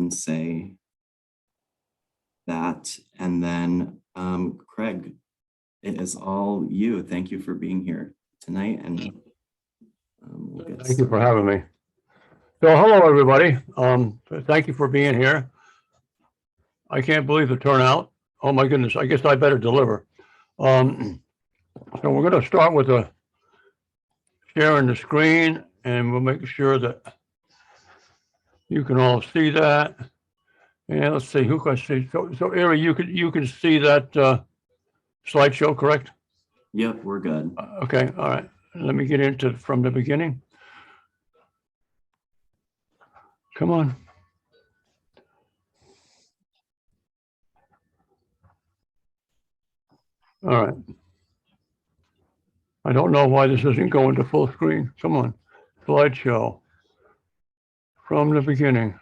and say that. And then, Craig, it is all you. Thank you for being here tonight. And we'll get Thank you for having me. So hello, everybody. Thank you for being here. I can't believe the turnout. Oh, my goodness. I guess I better deliver. So we're going to start with sharing the screen, and we'll make sure that you can all see that. And let's see, who can see? So Ari, you can see that slideshow, correct? Yep, we're good. Okay, all right. Let me get into from the beginning. Come on. All right. I don't know why this isn't going to full screen. Come on, slideshow from the beginning.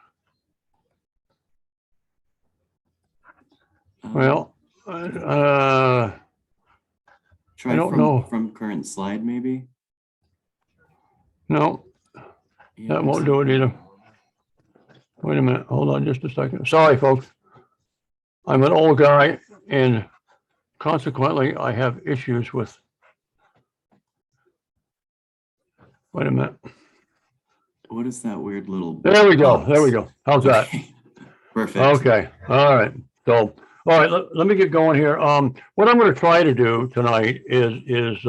Well, try I don't know. From current slide, maybe? No, Yeah, that won't do it either. Wait a minute. Hold on just a second. Sorry, folks. I'm an old guy, and consequently, I have issues with. Wait a minute. What is that weird little? There we go. box? There we go. How's that? Perfect. Okay. All right. So, all right. Let me get going here. What I'm going to try to do tonight is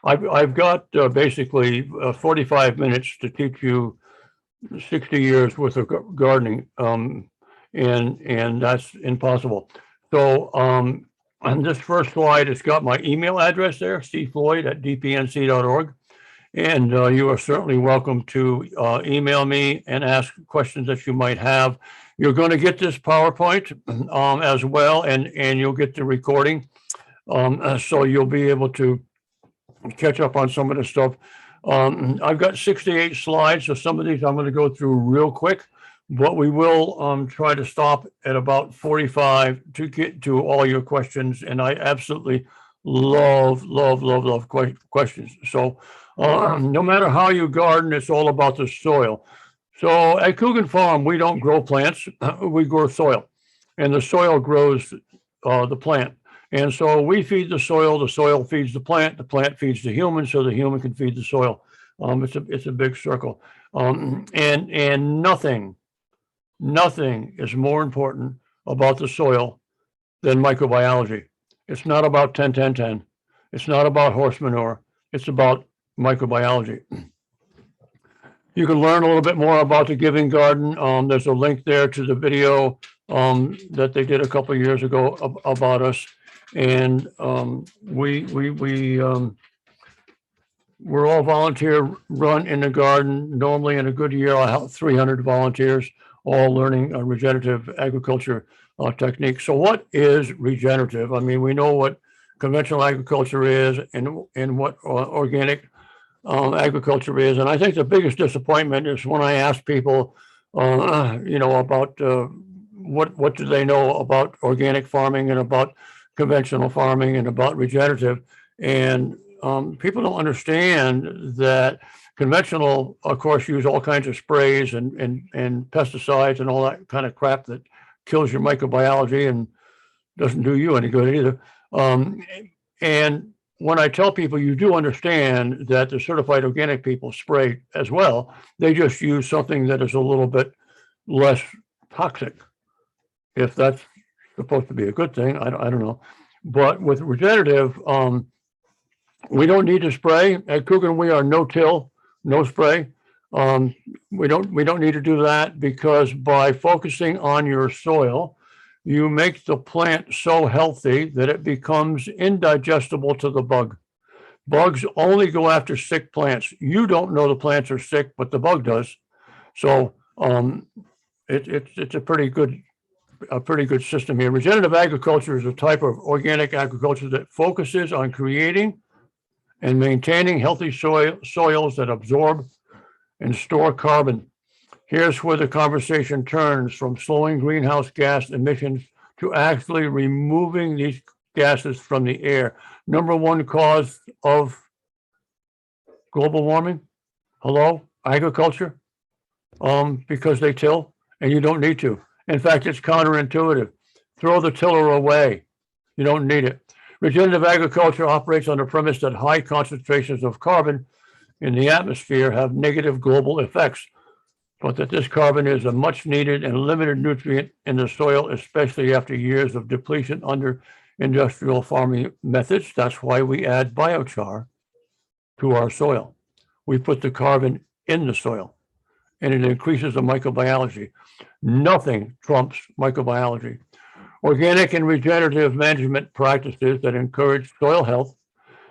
I've got basically 45 minutes to teach you 60 years worth of gardening, and that's impossible. So on this first slide, it's got my email address there, cfloyd@dpnc.org. And you are certainly welcome to email me and ask questions that you might have. You're going to get this PowerPoint as well, and you'll get the recording. So you'll be able to catch up on some of the stuff. I've got 68 slides, so some of these I'm going to go through real quick, but we will try to stop at about 45 to get to all your questions. And I absolutely love questions. So no matter how you garden, it's all about the soil. So at Coogan Farm, we don't grow plants, we grow soil, and the soil grows the plant. And so we feed the soil feeds the plant feeds the human, so the human can feed the soil. It's a big circle. And nothing is more important about the soil than microbiology. It's not about 10-10-10. It's not about horse manure. It's about microbiology. You can learn a little bit more about the Giving Garden. There's a link there to the video that they did a couple of years ago about us. And we're all volunteer run in the garden. Normally in a good year, I have 300 volunteers, all learning regenerative agriculture techniques. So what is regenerative? I mean, we know what conventional agriculture is and what organic agriculture is. And I think the biggest disappointment is when I ask people, about what do they know about organic farming and about conventional farming and about regenerative. And people don't understand that conventional, of course, use all kinds of sprays and pesticides and all that kind of crap that kills your microbiology and doesn't do you any good either. And when I tell people, you do understand that the certified organic people spray as well, they just use something that is a little bit less toxic. If that's supposed to be a good thing, I don't know. But with regenerative, we don't need to spray. At Coogan, we are no-till, no spray. We don't need to do that, because by focusing on your soil, you make the plant so healthy that it becomes indigestible to the bug. Bugs only go after sick plants. You don't know the plants are sick, but the bug does. So it's a pretty good system here. Regenerative agriculture is a type of organic agriculture that focuses on creating and maintaining healthy soils that absorb and store carbon. Here's where the conversation turns from slowing greenhouse gas emissions to actually removing these gases from the air. Number one cause of global warming, agriculture, because they till and you don't need to. In fact, it's counterintuitive. Throw the tiller away. You don't need it. Regenerative agriculture operates on the premise that high concentrations of carbon in the atmosphere have negative global effects, but that this carbon is a much needed and limited nutrient in the soil, especially after years of depletion under industrial farming methods. That's why we add biochar to our soil. We put the carbon in the soil, and it increases the microbiology. Nothing trumps microbiology. Organic and regenerative management practices that encourage soil health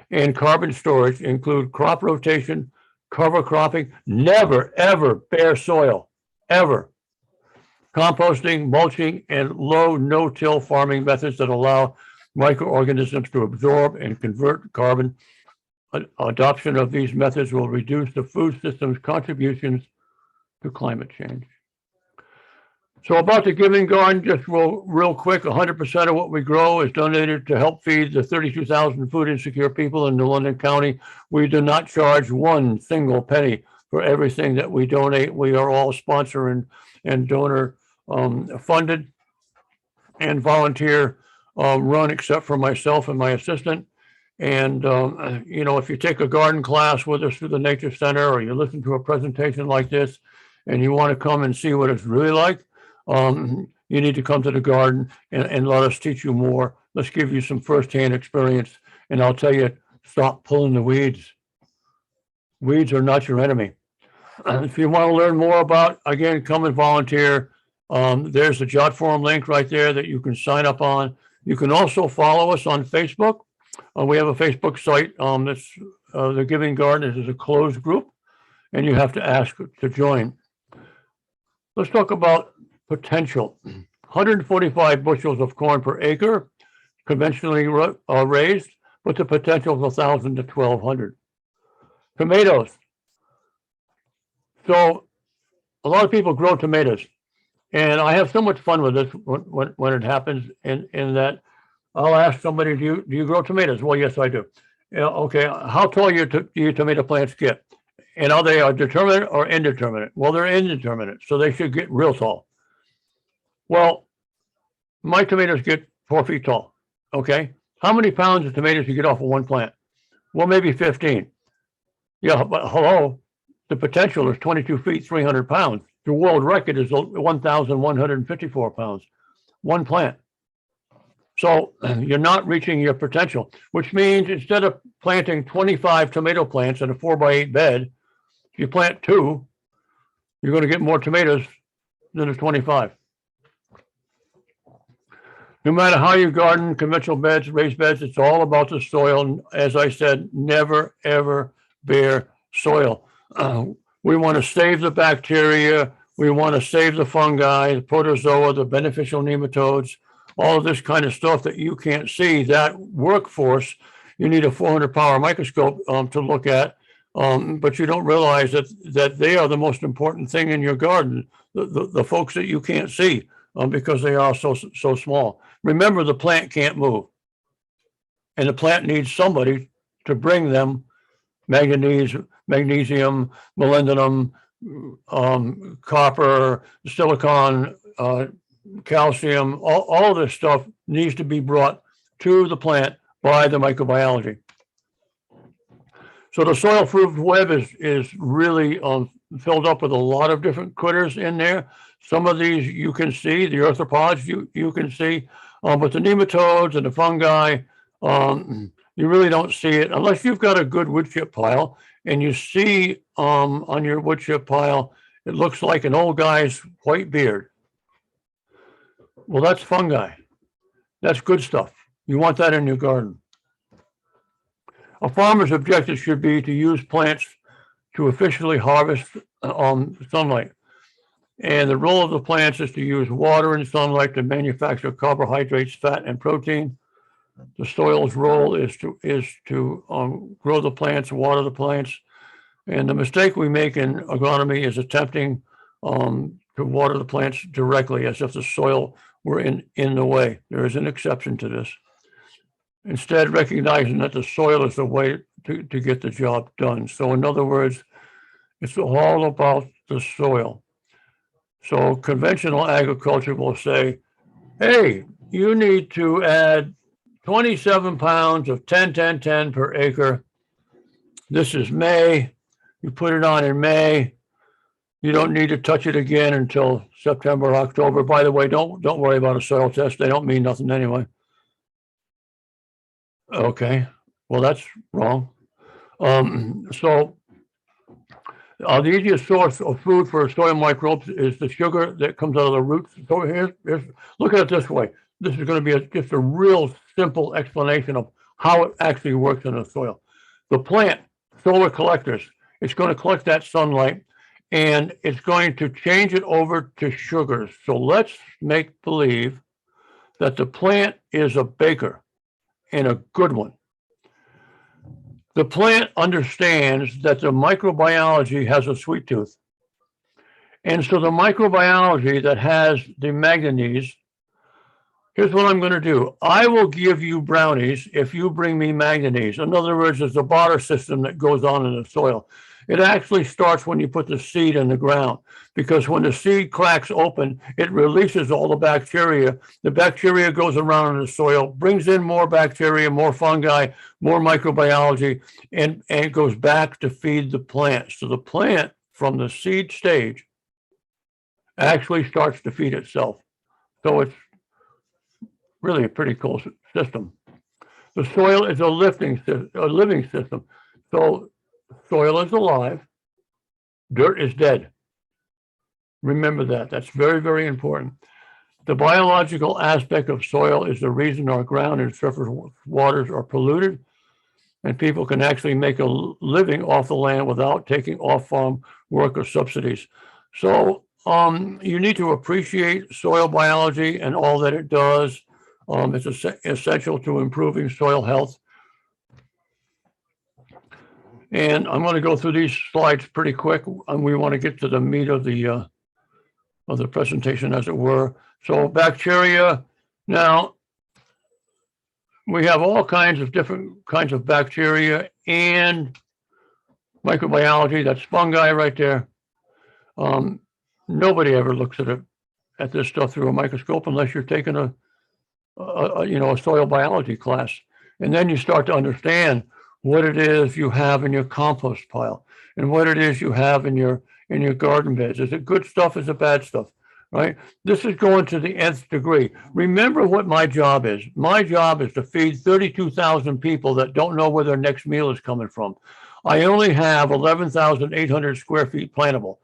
and carbon storage include crop rotation, cover cropping, never, ever bare soil, ever. Composting, mulching, and low no-till farming methods that allow microorganisms to absorb and convert carbon. Adoption of these methods will reduce the food system's contributions to climate change. So about the Giving Garden, just real quick, 100% of what we grow is donated to help feed the 32,000 food insecure people in London County. We do not charge one single penny for everything that we donate. We are all sponsor and donor funded and volunteer run, except for myself and my assistant. And, you know, if you take a garden class with us through the Nature Center, or you listen to a presentation like this, and you want to come and see what it's really like, you need to come to the garden and let us teach you more. Let's give you some firsthand experience. And I'll tell you, stop pulling the weeds. Weeds are not your enemy. If you want to learn more about, again, come and volunteer. There's the Jot Forum link right there that you can sign up on. You can also follow us on Facebook. We have a Facebook site that's the Giving Garden is a closed group, and you have to ask to join. Let's talk about potential. 145 bushels of corn per acre, conventionally raised, with the potential of 1,000 to 1,200. Tomatoes. So a lot of people grow tomatoes, and I have so much fun with this when it happens. In that, I'll ask somebody, do you grow tomatoes? Well, yes, I do. Okay, how tall do your tomato plants get? And are they determinate or indeterminate? Well, they're indeterminate, so they should get real tall. Well, my tomatoes get 4 feet tall. Okay, how many pounds of tomatoes you get off of one plant? Well, maybe 15. Yeah, but hello, the potential is 22 feet, 300 pounds. The world record is 1,154 pounds, one plant. So you're not reaching your potential, which means instead of planting 25 tomato plants in a 4x8 bed, if you plant 2, you're going to get more tomatoes than the 25. No matter how you garden, conventional beds, raised beds, it's all about the soil. As I said, never, ever bare soil. We want to save the bacteria. We want to save the fungi, the protozoa, the beneficial nematodes, all of this kind of stuff that you can't see. That workforce, you need a 400 power microscope to look at, but you don't realize that they are the most important thing in your garden, the folks that you can't see because they are so small. Remember, the plant can't move, and the plant needs somebody to bring them magnesium, molybdenum, copper, silicon, calcium, all of this stuff needs to be brought to the plant by the microbiology. So the soil food web is really filled up with a lot of different critters in there. Some of these you can see, the arthropods you can see, but the nematodes and the fungi, you really don't see it unless you've got a good wood chip pile, and you see on your wood chip pile, it looks like an old guy's white beard. Well, that's fungi. That's good stuff. You want that in your garden. A farmer's objective should be to use plants to efficiently harvest sunlight. And the role of the plants is to use water and sunlight to manufacture carbohydrates, fat, and protein. The soil's role is to grow the plants, water the plants. And the mistake we make in agronomy is attempting to water the plants directly as if the soil were in the way. There is an exception to this. Instead, recognizing that the soil is the way to get the job done. So in other words, it's all about the soil. So conventional agriculture will say, hey, you need to add 27 pounds of 10-10-10 per acre. This is May. You put it on in May. You don't need to touch it again until September or October. By the way, don't worry about a soil test. They don't mean nothing anyway. Okay, well, that's wrong. So the easiest source of food for soil microbes is the sugar that comes out of the roots. So here's look at it this way. This is going to be just a real simple explanation of how it actually works in the soil. The plant, solar collectors, it's going to collect that sunlight and it's going to change it over to sugars. So let's make believe that the plant is a baker and a good one. The plant understands that the microbiology has a sweet tooth. And so the microbiology that has the manganese, here's what I'm going to do. I will give you brownies if you bring me manganese. In other words, there's a barter system that goes on in the soil. It actually starts when you put the seed in the ground, because when the seed cracks open, it releases all the bacteria. The bacteria goes around in the soil, brings in more bacteria, more fungi, more microbiology, and it goes back to feed the plant. So the plant, from the seed stage, actually starts to feed itself. So it's really a pretty cool system. The soil is a living system. So soil is alive, dirt is dead. Remember that. That's very, very important. The biological aspect of soil is the reason our ground and surface waters are polluted, and people can actually make a living off the land without taking off-farm work or subsidies. So you need to appreciate soil biology and all that it does. It's essential to improving soil health. And I'm going to go through these slides pretty quick, and we want to get to the meat of the presentation, as it were. So bacteria. Now, we have all kinds of different kinds of bacteria and microbiology. That's fungi right there. Nobody ever looks at this stuff through a microscope unless you're taking a soil biology class, and then you start to understand what it is you have in your compost pile and what it is you have in your garden beds. Is it good stuff? Is it bad stuff? Right? This is going to the nth degree. Remember what my job is. My job is to feed 32,000 people that don't know where their next meal is coming from. I only have 11,800 square feet plantable.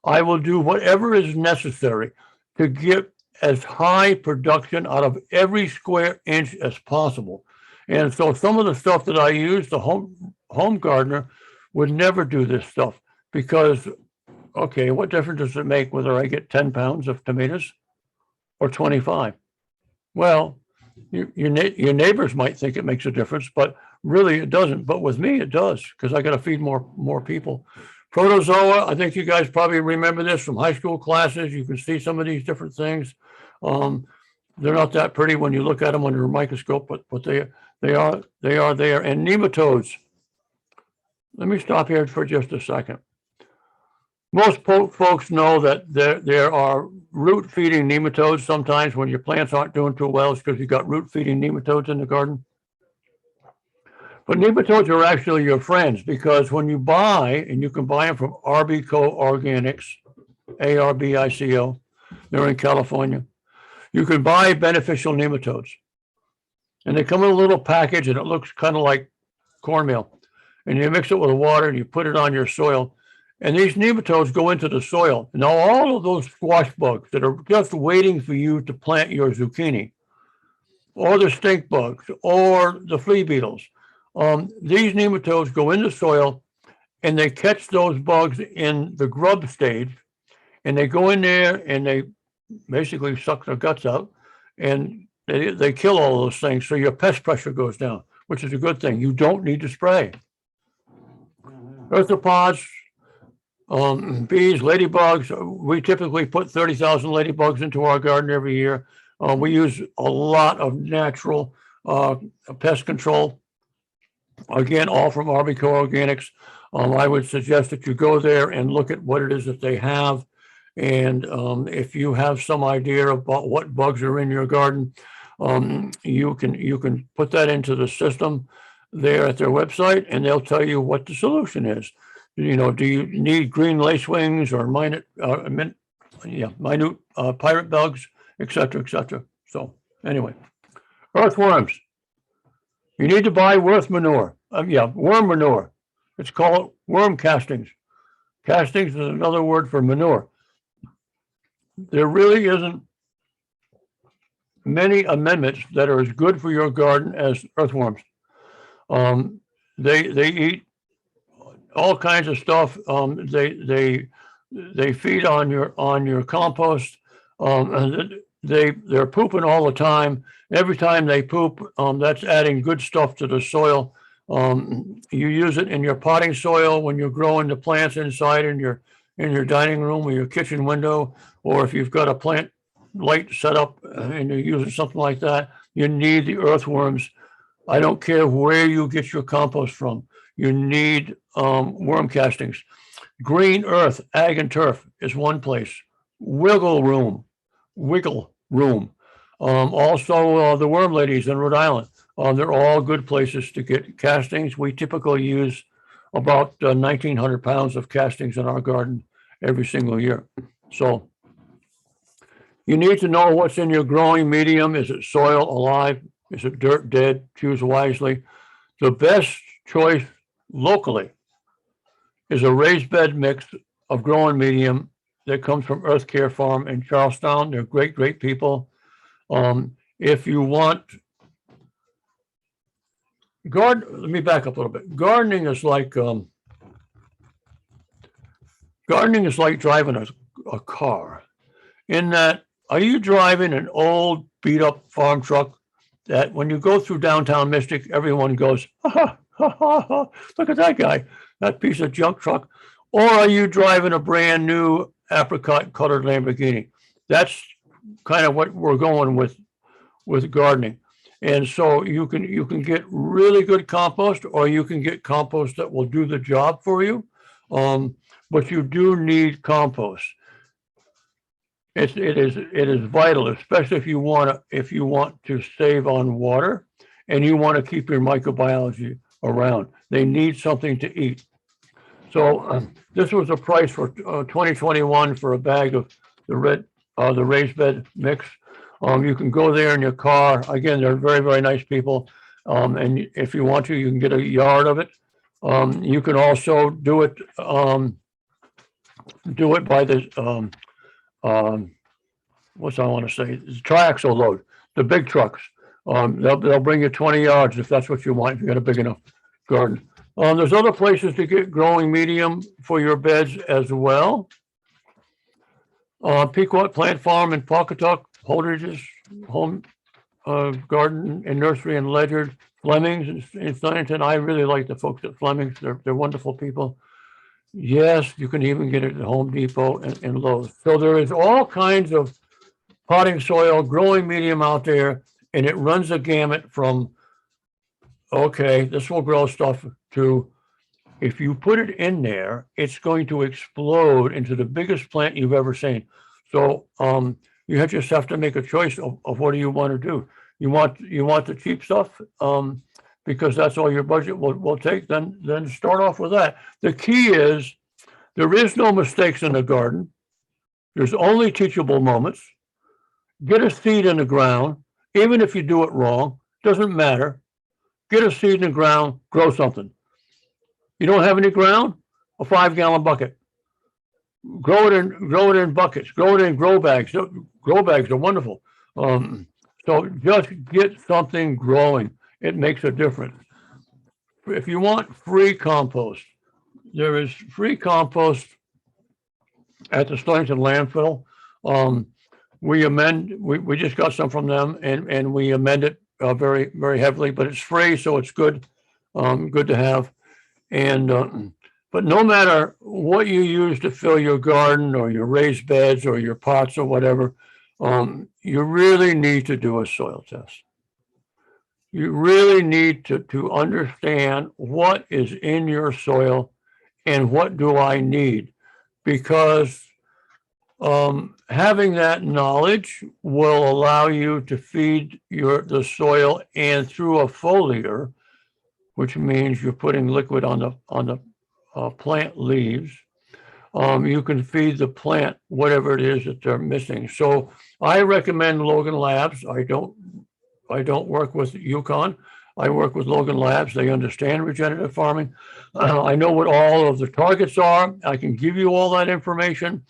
I will do whatever is necessary to get as high production out of every square inch as possible. And so some of the stuff that I use, the home gardener would never do this stuff, because, okay, what difference does it make whether I get 10 pounds of tomatoes or 25? Well, your neighbors might think it makes a difference, but really it doesn't. But with me, it does, because I got to feed more people. Protozoa, I think you guys probably remember this from high school classes. You can see some of these different things. They're not that pretty when you look at them under a microscope, but they are there. And nematodes. Let me stop here for just a second. Most folks know that there are root-feeding nematodes sometimes when your plants aren't doing too well. It's because you've got root-feeding nematodes in the garden. But nematodes are actually your friends, because when you buy, and you can buy them from Arbico Organics, ARBICO, they're in California. You can buy beneficial nematodes, and they come in a little package, and it looks kind of like cornmeal. And you mix it with water, and you put it on your soil, and these nematodes go into the soil. Now, all of those squash bugs that are just waiting for you to plant your zucchini, or the stink bugs, or the flea beetles, these nematodes go in the soil, and they catch those bugs in the grub stage, and they go in there, and they basically suck their guts out, and they kill all those things. So your pest pressure goes down, which is a good thing. You don't need to spray. Arthropods, bees, ladybugs. We typically put 30,000 ladybugs into our garden every year. We use a lot of natural pest control. Again, all from Arbico Organics. I would suggest that you go there and look at what it is that they have, And if you have some idea about what bugs are in your garden, you can put that into the system there at their website, and they'll tell you what the solution is. You know, do you need green lacewings or minute pirate bugs, et cetera, et cetera. So anyway, earthworms. You need to buy worm manure. It's called worm castings. Castings is another word for manure. There really isn't many amendments that are as good for your garden as earthworms. They eat all kinds of stuff. They feed on your compost. They're pooping all the time. Every time they poop, that's adding good stuff to the soil. You use it in your potting soil when you're growing the plants inside in your dining room or your kitchen window, or if you've got a plant light set up and you're using something like that, you need the earthworms. I don't care where you get your compost from. You need worm castings. Green Earth, Ag and Turf is one place. Wiggle Room. Also, the Worm Ladies in Rhode Island. They're all good places to get castings. We typically use about 1,900 pounds of castings in our garden every single year. So you need to know what's in your growing medium. Is it soil alive? Is it dirt dead? Choose wisely. The best choice locally is a raised bed mix of growing medium that comes from Earth Care Farm in Charlestown. They're great, great people. If you want let me back up a little bit. Gardening is like driving a car. In that, are you driving an old beat up farm truck that when you go through downtown Mystic, everyone goes, ha, ha, ha, ha, look at that guy, that piece of junk truck? Or are you driving a brand new apricot colored Lamborghini? That's kind of what we're going with gardening. And so you can get really good compost, or you can get compost that will do the job for you. But you do need compost. It is vital, especially if you want to save on water and you want to keep your microbiology around. They need something to eat. So this was a price for 2021 for a bag of the raised bed mix. You can go there in your car. Again, they're very, very nice people. And if you want to, you can get a yard of it. You can also do it by this, what's I want to say? It's triaxle load, the big trucks. They'll bring you 20 yards if that's what you want, if you got a big enough garden. There's other places to get growing medium for your beds as well. Pequot Plant Farm in Pawcatuck, Holdridge's Home Garden and Nursery in Ledyard, Fleming's in Stonington. I really like the folks at Fleming's. They're wonderful people. Yes, you can even get it at Home Depot and Lowe's. So there is all kinds of potting soil, growing medium out there, and it runs a gamut from, okay, this will grow stuff, to if you put it in there, it's going to explode into the biggest plant you've ever seen. So you just have to make a choice of what do you want to do. You want the cheap stuff because that's all your budget will take, then start off with that. The key is there is no mistakes in the garden. There's only teachable moments. Get a seed in the ground, even if you do it wrong, doesn't matter. Get a seed in the ground, grow something. You don't have any ground? A 5-gallon bucket. Grow it in buckets. Grow it in grow bags. Grow bags are wonderful. So just get something growing. It makes a difference. If you want free compost, there is free compost at the Stonington landfill. We just got some from them, and we amend it very, very heavily, but it's free, so it's good, good to have. And but no matter what you use to fill your garden or your raised beds or your pots or whatever, you really need to do a soil test. You really need to understand what is in your soil and what do I need, because Having that knowledge will allow you to feed the soil and through a foliar, which means you're putting liquid on the plant leaves. You can feed the plant whatever it is that they're missing. So I recommend Logan Labs. I don't work with Yukon. I work with Logan Labs. They understand regenerative farming. I know what all of the targets are. I can give you all that information.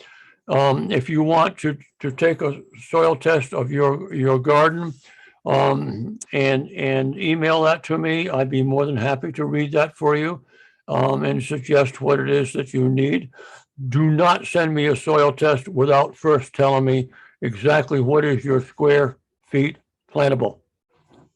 If you want to take a soil test of your garden and email that to me, I'd be more than happy to read that for you and suggest what it is that you need. Do not send me a soil test without first telling me exactly what is your square feet plantable.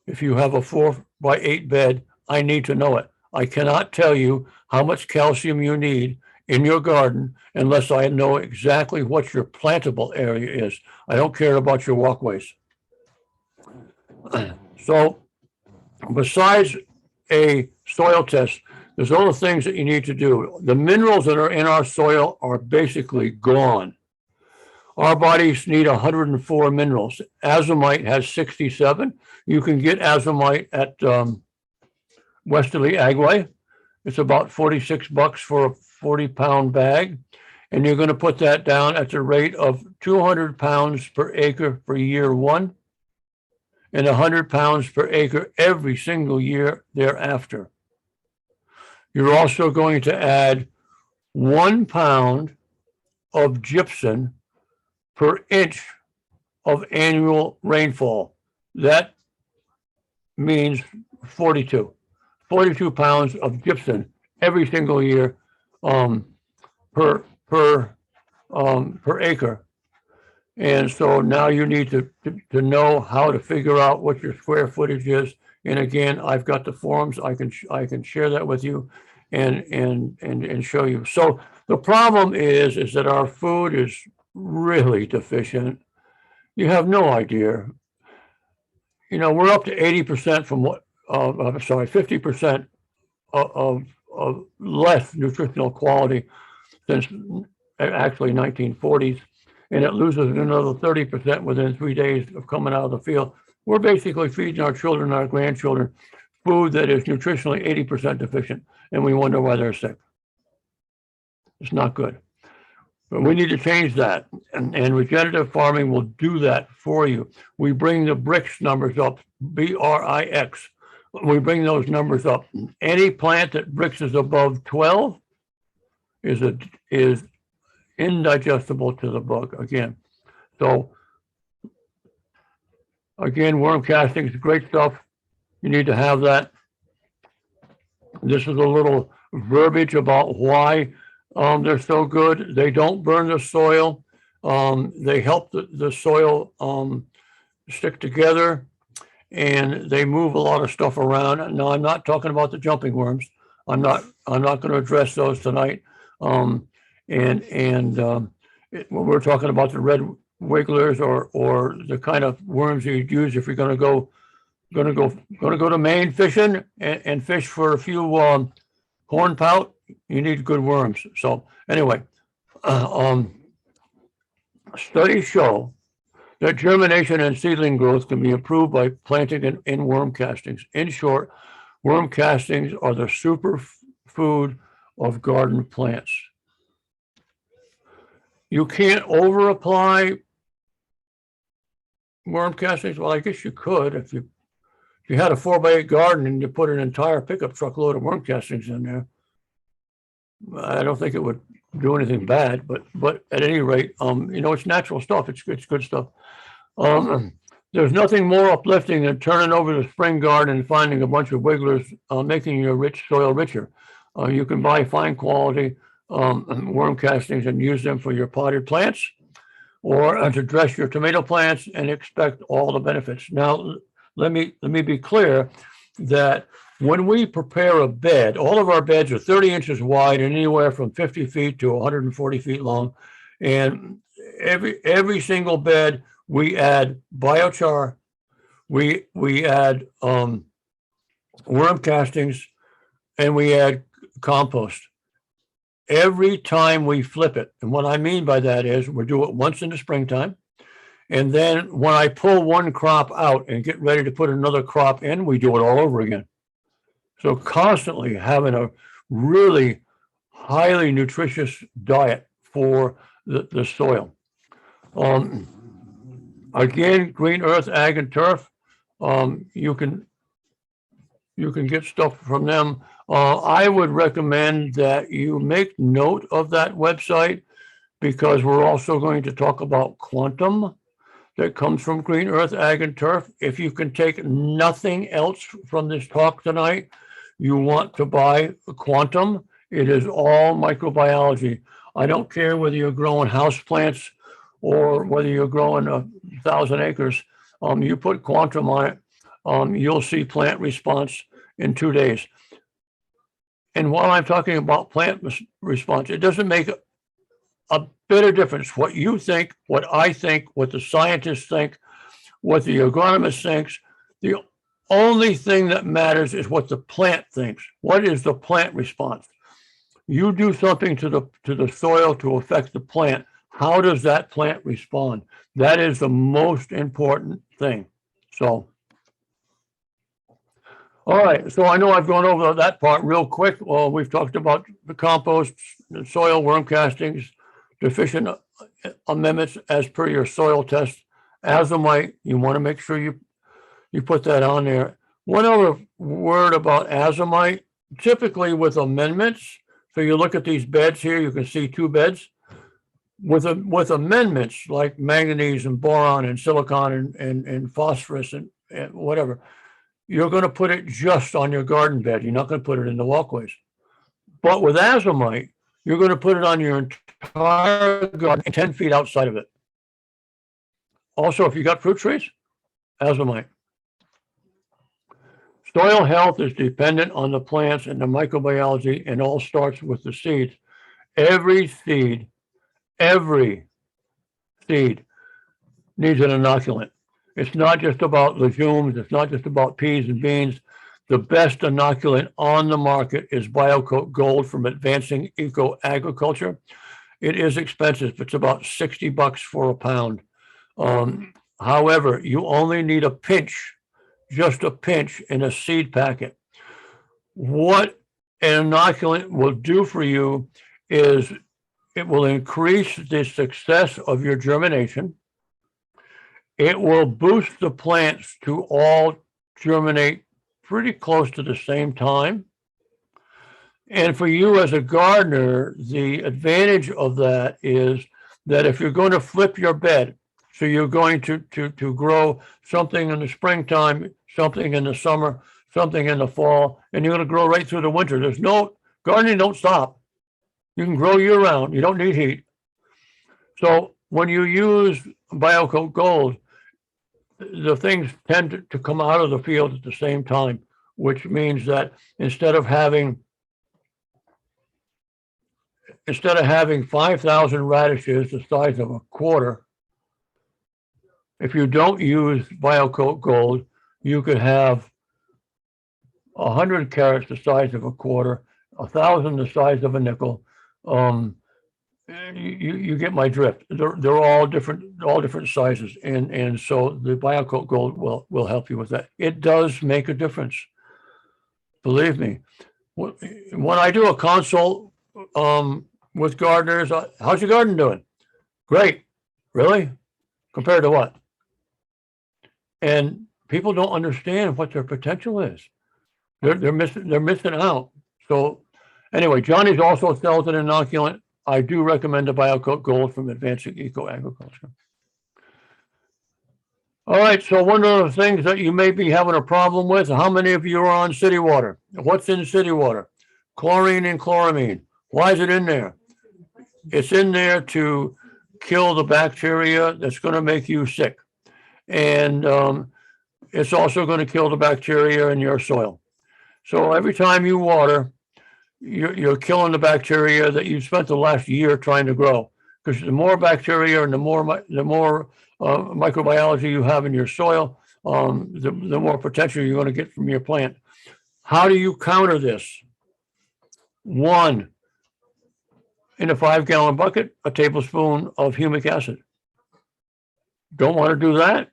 If you have a 4x8 bed, I need to know it. I cannot tell you how much calcium you need in your garden unless I know exactly what your plantable area is. I don't care about your walkways. So besides a soil test, there's other things that you need to do. The minerals that are in our soil are basically gone. Our bodies need 104 minerals. Azomite has 67. You can get azomite at Westerly Agway. It's about $46 for a 40-pound bag. And you're going to put that down at the rate of 200 pounds per acre for year one and 100 pounds per acre every single year thereafter. You're also going to add 1 pound of gypsum per inch of annual rainfall. That means 42 pounds of gypsum every single year per acre. And so now you need to know how to figure out what your square footage is. And again, I've got the forms. I can share that with you and show you. So the problem is that our food is really deficient. You have no idea. You know, we're up to 80% from what, I'm sorry, 50% of less nutritional quality since actually 1940s. And it loses another 30% within 3 days of coming out of the field. We're basically feeding our children, our grandchildren, food that is nutritionally 80% deficient, and we wonder why they're sick. It's not good. But we need to change that, and regenerative farming will do that for you. We bring the BRIX numbers up, BRIX. We bring those numbers up. Any plant that BRIX is above 12 is indigestible to the bug again. So again, worm casting is great stuff. You need to have that. This is a little verbiage about why they're so good. They don't burn the soil. They help the soil stick together, and they move a lot of stuff around. Now, I'm not talking about the jumping worms. I'm not going to address those tonight. We're talking about the red wigglers or the kind of worms you'd use if you're going to go to Maine fishing and fish for a few hornpout. You need good worms. So anyway, studies show that germination and seedling growth can be improved by planting in worm castings. In short, worm castings are the super food of garden plants. You can't over apply worm castings. Well, I guess you could if you had a 4x8 garden and you put an entire pickup truck load of worm castings in there. I don't think it would do anything bad, but at any rate, you know, it's natural stuff. It's good stuff. There's nothing more uplifting than turning over the spring garden and finding a bunch of wigglers, making your rich soil richer. You can buy fine quality worm castings and use them for your potted plants or to dress your tomato plants and expect all the benefits. Now, let me be clear that when we prepare a bed, all of our beds are 30 inches wide and anywhere from 50 feet to 140 feet long. And every single bed, we add biochar, we add worm castings, and we add compost. every time we flip it. And what I mean by that is we do it once in the springtime. And then when I pull one crop out and get ready to put another crop in, we do it all over again. So constantly having a really highly nutritious diet for the soil. Again, Green Earth, Ag and Turf. You can get stuff from them. I would recommend that you make note of that website, because we're also going to talk about quantum that comes from Green Earth, Ag and Turf. If you can take nothing else from this talk tonight, you want to buy quantum. It is all microbiology. I don't care whether you're growing houseplants or whether you're growing 1,000 acres. You put quantum on it, you'll see plant response in 2 days. And while I'm talking about plant response, it doesn't make a bit of difference what you think, what I think, what the scientists think, what the agronomist thinks. The only thing that matters is what the plant thinks. What is the plant response? You do something to the soil to affect the plant. How does that plant respond? That is the most important thing. So, all right. So I know I've gone over that part real quick. Well, we've talked about the compost, the soil worm castings, deficient amendments as per your soil test. Azomite, you want to make sure you put that on there. One other word about azomite, typically with amendments. So you look at these beds here, you can see 2 beds. With amendments like manganese and boron and silicon and phosphorus and whatever, you're going to put it just on your garden bed. You're not going to put it in the walkways. But with azomite, you're going to put it on your entire garden 10 feet outside of it. Also, if you got fruit trees, azomite. Soil health is dependent on the plants and the microbiology, and all starts with the seeds. Every seed needs an inoculant. It's not just about legumes. It's not just about peas and beans. The best inoculant on the market is BioCoat Gold from Advancing Eco Agriculture. It is expensive. It's about $60 for a pound. However, you only need a pinch, just a pinch in a seed packet. What an inoculant will do for you is it will increase the success of your germination. It will boost the plants to all germinate pretty close to the same time. And for you as a gardener, the advantage of that is that if you're going to flip your bed, so you're going to grow something in the springtime, something in the summer, something in the fall, and you're going to grow right through the winter. There's no, gardening don't stop. You can grow year round. You don't need heat. So when you use BioCoat Gold, the things tend to come out of the field at the same time, which means that instead of having 5,000 radishes the size of a quarter, if you don't use BioCoat Gold, you could have 100 carrots the size of a quarter, 1,000 the size of a nickel. You get my drift. They're all different sizes, and so the BioCoat Gold will help you with that. It does make a difference, believe me. When I do a consult with gardeners, how's your garden doing? Great. Really? Compared to what? And people don't understand what their potential is. They're missing out. So anyway, Johnny's also sells an inoculant. I do recommend the BioCoat Gold from Advancing Eco Agriculture. All right, so one of the things that you may be having a problem with, how many of you are on city water? What's in city water? Chlorine and chloramine. Why is it in there? It's in there to kill the bacteria that's going to make you sick. And it's also going to kill the bacteria in your soil. So every time you water, you're killing the bacteria that you spent the last year trying to grow. Because the more bacteria and the more microbiology you have in your soil, the more potential you're going to get from your plant. How do you counter this? One, in a 5-gallon bucket, a tablespoon of humic acid. Don't want to do that?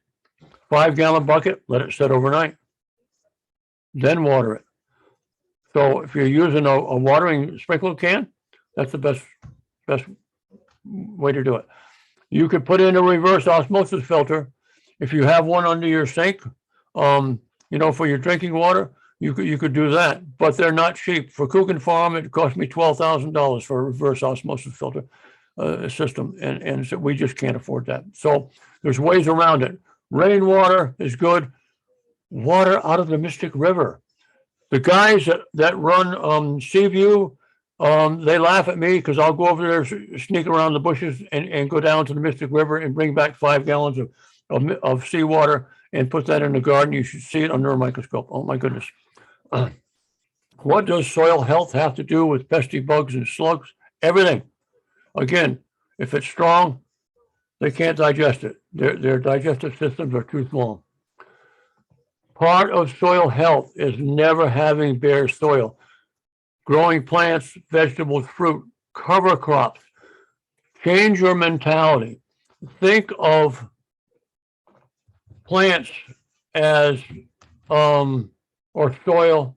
5-gallon bucket, let it sit overnight. Then water it. So if you're using a watering sprinkler can, that's the best way to do it. You could put in a reverse osmosis filter. If you have one under your sink, for your drinking water, you could do that, but they're not cheap. For Coogan Farm, it cost me $12,000 for a reverse osmosis filter system, and so we just can't afford that. So there's ways around it. Rainwater is good. Water out of the Mystic River. The guys that run Seaview, they laugh at me because I'll go over there, sneak around the bushes, and go down to the Mystic River and bring back 5 gallons of seawater and put that in the garden. You should see it under a microscope. Oh my goodness. What does soil health have to do with pesky bugs and slugs? Everything. Again, if it's strong, they can't digest it. Their digestive systems are too small. Part of soil health is never having bare soil. Growing plants, vegetables, fruit, cover crops. Change your mentality. Think of plants as, or soil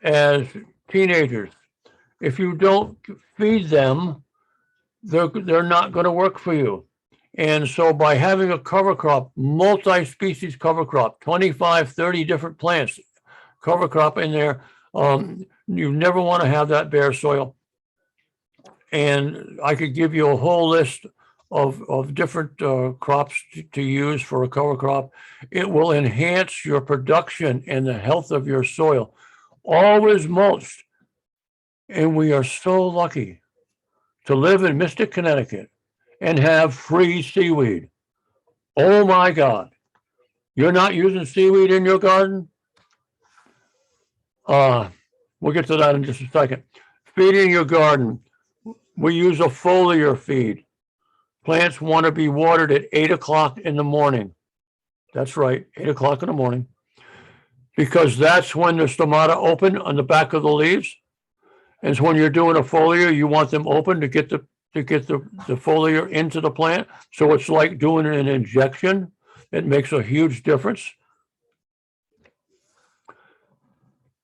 as teenagers. If you don't feed them, they're not going to work for you. And so by having a cover crop, multi-species cover crop, 25, 30 different plants, cover crop in there, you never want to have that bare soil. And I could give you a whole list of different crops to use for a cover crop. It will enhance your production and the health of your soil. Always mulched. And we are so lucky to live in Mystic, Connecticut and have free seaweed. Oh my God. You're not using seaweed in your garden? We'll get to that in just a second. Feeding your garden. We use a foliar feed. Plants want to be watered at 8 o'clock in the morning. That's right, 8 o'clock in the morning. Because that's when the stomata open on the back of the leaves. And so when you're doing a foliar, you want them open to get the foliar into the plant. So it's like doing an injection. It makes a huge difference.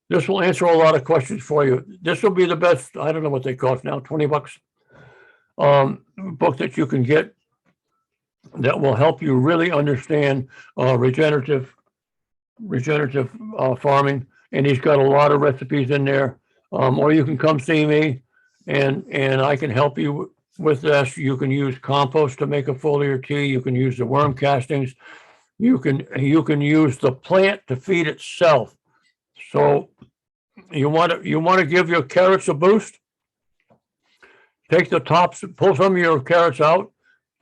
This will answer a lot of questions for you. This will be the best, I don't know what they cost now, $20, book that you can get that will help you really understand regenerative farming. And he's got a lot of recipes in there. Or you can come see me and I can help you with this. You can use compost to make a foliar tea. You can use the worm castings. You can use the plant to feed itself. So you want to give your carrots a boost? Take the tops, pull some of your carrots out,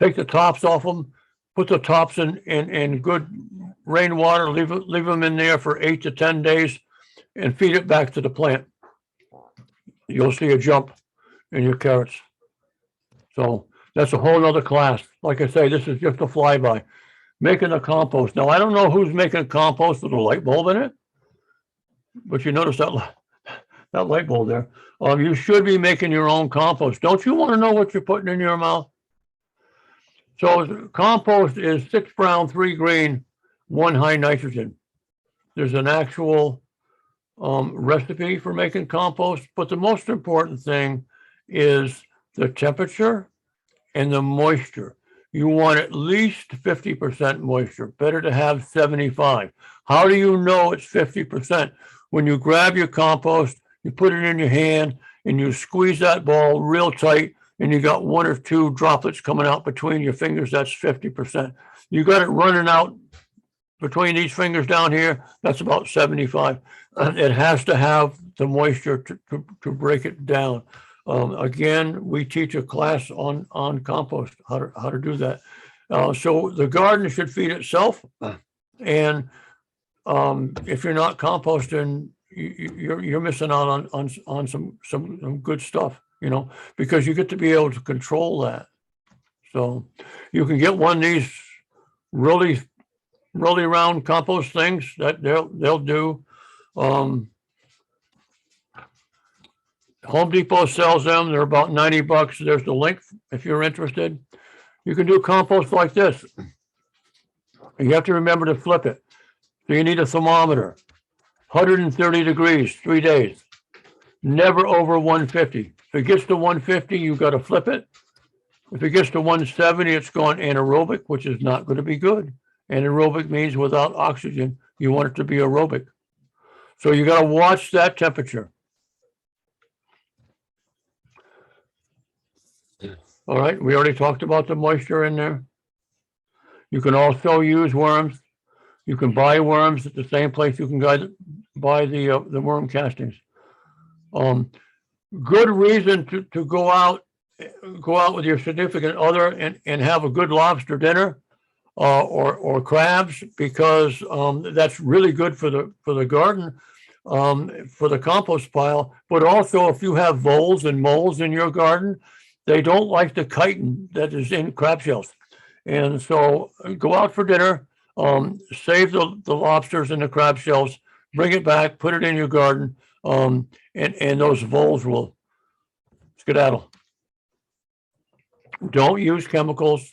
take the tops off them, put the tops in good rainwater, leave them in there for 8 to 10 days and feed it back to the plant. You'll see a jump in your carrots. So that's a whole nother class. Like I say, this is just a flyby. Making a compost. Now, I don't know who's making a compost with a light bulb in it, but you notice that light bulb there. You should be making your own compost. Don't you want to know what you're putting in your mouth? So compost is 6 brown, 3 green, 1 high nitrogen. There's an actual recipe for making compost, but the most important thing is the temperature and the moisture. You want at least 50% moisture, better to have 75. How do you know it's 50%? When you grab your compost, you put it in your hand and you squeeze that ball real tight and you got 1 or 2 droplets coming out between your fingers, that's 50%. You got it running out between these fingers down here, that's about 75. It has to have the moisture to break it down. Again, we teach a class on compost, how to do that. So the garden should feed itself. And if you're not composting, you're missing out on some good stuff, because you get to be able to control that. So you can get one of these really round compost things that they'll do. Home Depot sells them. They're about 90 bucks. There's the link if you're interested. You can do compost like this. You have to remember to flip it. So you need a thermometer. 130 degrees, 3 days. Never over 150. If it gets to 150, you've got to flip it. If it gets to 170, it's gone anaerobic, which is not going to be good. Anaerobic means without oxygen. You want it to be aerobic. So you got to watch that temperature. All right, we already talked about the moisture in there. You can also use worms. You can buy worms at the same place you can buy the worm castings. Good reason to go out with your significant other and have a good lobster dinner or crabs, because that's really good for the garden, for the compost pile. But also, if you have voles and moles in your garden, they don't like the chitin that is in crab shells. And so go out for dinner, save the lobsters and the crab shells, bring it back, put it in your garden, and those voles will skedaddle. Don't use chemicals.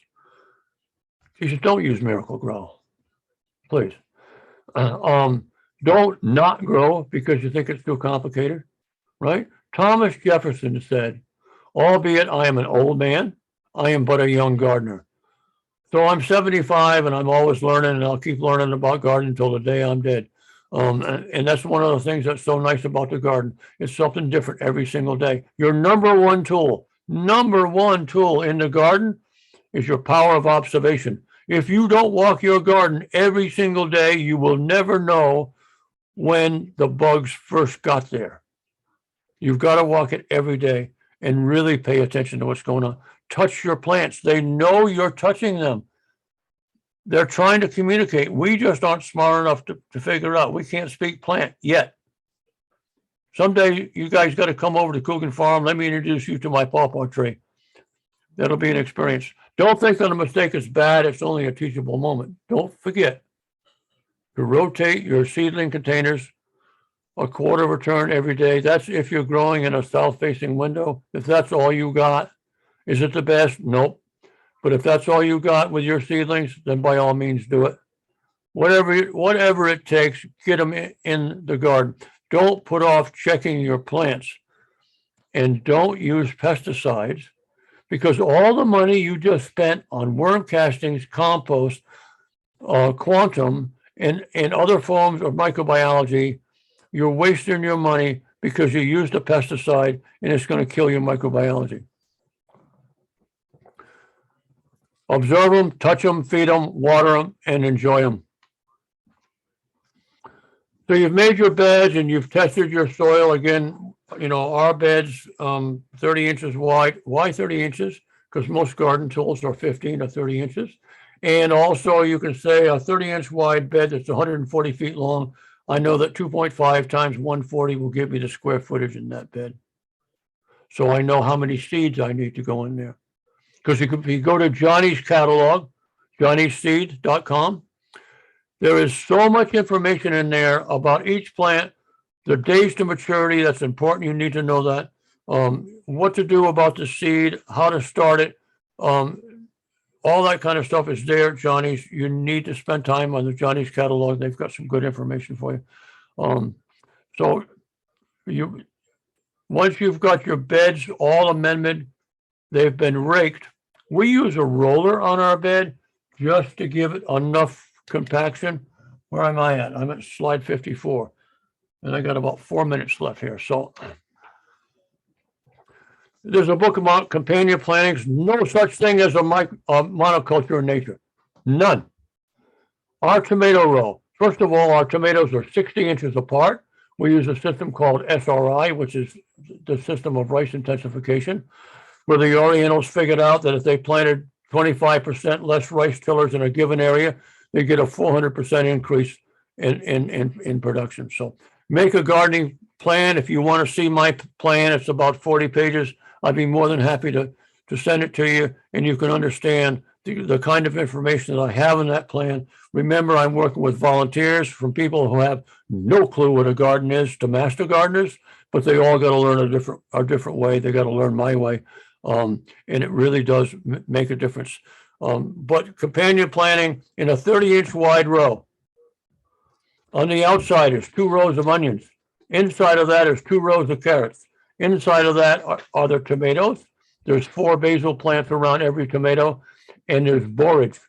Jesus, don't use Miracle Grow, please. Don't not grow because you think it's too complicated, right? Thomas Jefferson said, albeit I am an old man, I am but a young gardener. So I'm 75 and I'm always learning, and I'll keep learning about gardening until the day I'm dead. And that's one of the things that's so nice about the garden. It's something different every single day. Your number one tool in the garden is your power of observation. If you don't walk your garden every single day, you will never know when the bugs first got there. You've got to walk it every day and really pay attention to what's going on. Touch your plants. They know you're touching them. They're trying to communicate. We just aren't smart enough to figure it out. We can't speak plant yet. Someday you guys got to come over to Coogan Farm. Let me introduce you to my pawpaw tree. That'll be an experience. Don't think that a mistake is bad. It's only a teachable moment. Don't forget to rotate your seedling containers a quarter of a turn every day. That's if you're growing in a south-facing window. If that's all you got, is it the best? Nope. But if that's all you got with your seedlings, then by all means do it. Whatever it takes, get them in the garden. Don't put off checking your plants, and don't use pesticides, because all the money you just spent on worm castings, compost, quantum, and other forms of microbiology, you're wasting your money because you used a pesticide and it's going to kill your microbiology. Observe them, touch them, feed them, water them, and enjoy them. So you've made your beds and you've tested your soil. Again, you know, our beds, 30 inches wide. Why 30 inches? Because most garden tools are 15 or 30 inches. And also you can say a 30-inch wide bed that's 140 feet long. I know that 2.5 times 140 will give me the square footage in that bed. So I know how many seeds I need to go in there. Because if you go to Johnny's catalog, johnnyseed.com, there is so much information in there about each plant, the days to maturity. That's important. You need to know that. What to do about the seed, how to start it. All that kind of stuff is there at Johnny's. You need to spend time on the Johnny's catalog. They've got some good information for you. So once you've got your beds all amended, they've been raked. We use a roller on our bed just to give it enough compaction. Where am I at? I'm at slide 54. And I got about 4 minutes left here. So there's a book about companion plantings. No such thing as a monoculture in nature. None. Our tomato row. First of all, our tomatoes are 60 inches apart. We use a system called SRI, which is the system of rice intensification, where the Orientals figured out that if they planted 25% less rice tillers in a given area, they get a 400% increase in production. So make a gardening plan. If you want to see my plan, it's about 40 pages. I'd be more than happy to send it to you, and you can understand the kind of information that I have in that plan. Remember, I'm working with volunteers, from people who have no clue what a garden is to master gardeners, but they all got to learn a different way. They got to learn my way. And it really does make a difference. But companion planting in a 30-inch wide row. On the outside is 2 rows of onions. Inside of that is 2 rows of carrots. Inside of that are the tomatoes. There's 4 basil plants around every tomato, and there's borage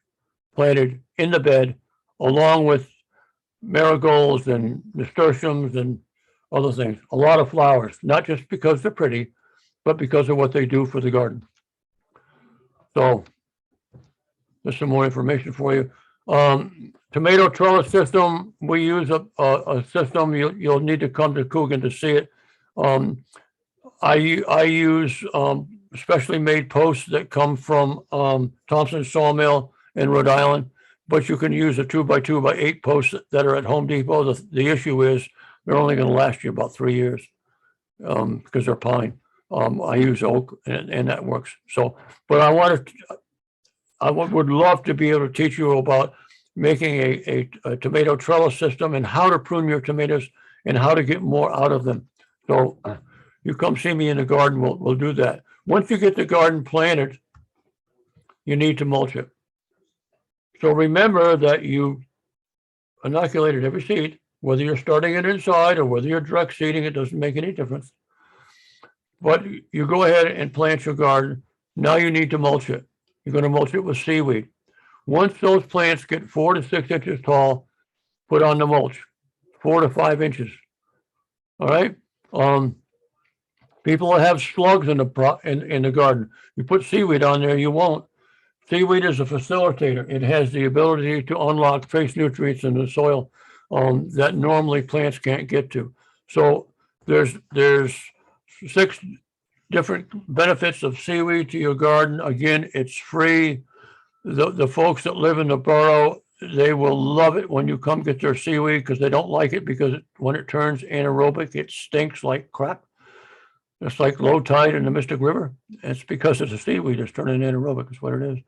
planted in the bed, along with marigolds and nasturtiums and other things. A lot of flowers, not just because they're pretty, but because of what they do for the garden. So there's some more information for you. Tomato trellis system, we use a system. You'll need to come to Coogan to see it. I use specially made posts that come from Thompson Sawmill in Rhode Island, but you can use a 2x2x8 posts that are at Home Depot. The issue is they're only going to last you about 3 years because they're pine. I use oak, and that works. So, but I would love to be able to teach you about making a tomato trellis system and how to prune your tomatoes and how to get more out of them. So you come see me in the garden, we'll do that. Once you get the garden planted, you need to mulch it. So remember that you inoculated every seed, whether you're starting it inside or whether you're direct seeding, it doesn't make any difference. But you go ahead and plant your garden. Now you need to mulch it. You're going to mulch it with seaweed. Once those plants get 4 to 6 inches tall, put on the mulch, 4 to 5 inches. All right. People that have slugs in the garden, you put seaweed on there, you won't. Seaweed is a facilitator. It has the ability to unlock trace nutrients in the soil that normally plants can't get to. So there's 6 different benefits of seaweed to your garden. Again, it's free. The folks that live in the borough, they will love it when you come get their seaweed because they don't like it because when it turns anaerobic, it stinks like crap. It's like low tide in the Mystic River. It's because it's a seaweed that's turning anaerobic is what it is.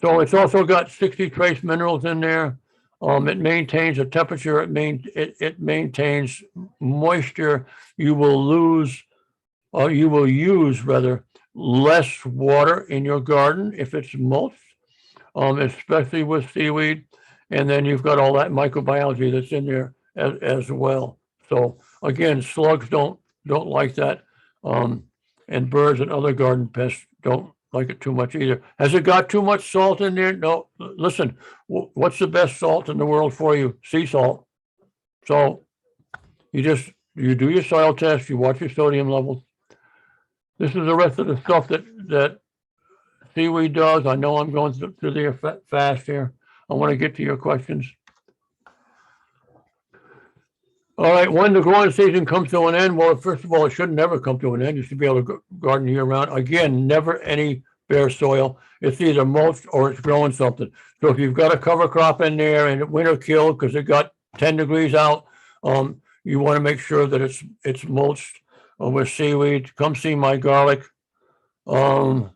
So it's also got 60 trace minerals in there. It maintains a temperature. It maintains moisture. You will use rather less water in your garden if it's mulched, especially with seaweed. And then you've got all that microbiology that's in there as well. So again, slugs don't like that. And birds and other garden pests don't like it too much either. Has it got too much salt in there? No. Listen, what's the best salt in the world for you? Sea salt. So you do your soil test, you watch your sodium levels. This is the rest of the stuff that seaweed does. I know I'm going through the fast here. I want to get to your questions. All right, when the growing season comes to an end, well, first of all, it should never come to an end. You should be able to garden year round. Again, never any bare soil. It's either mulched or it's growing something. So if you've got a cover crop in there and winter killed because it got 10 degrees out, you want to make sure that it's mulched with seaweed. Come see my garlic. I'll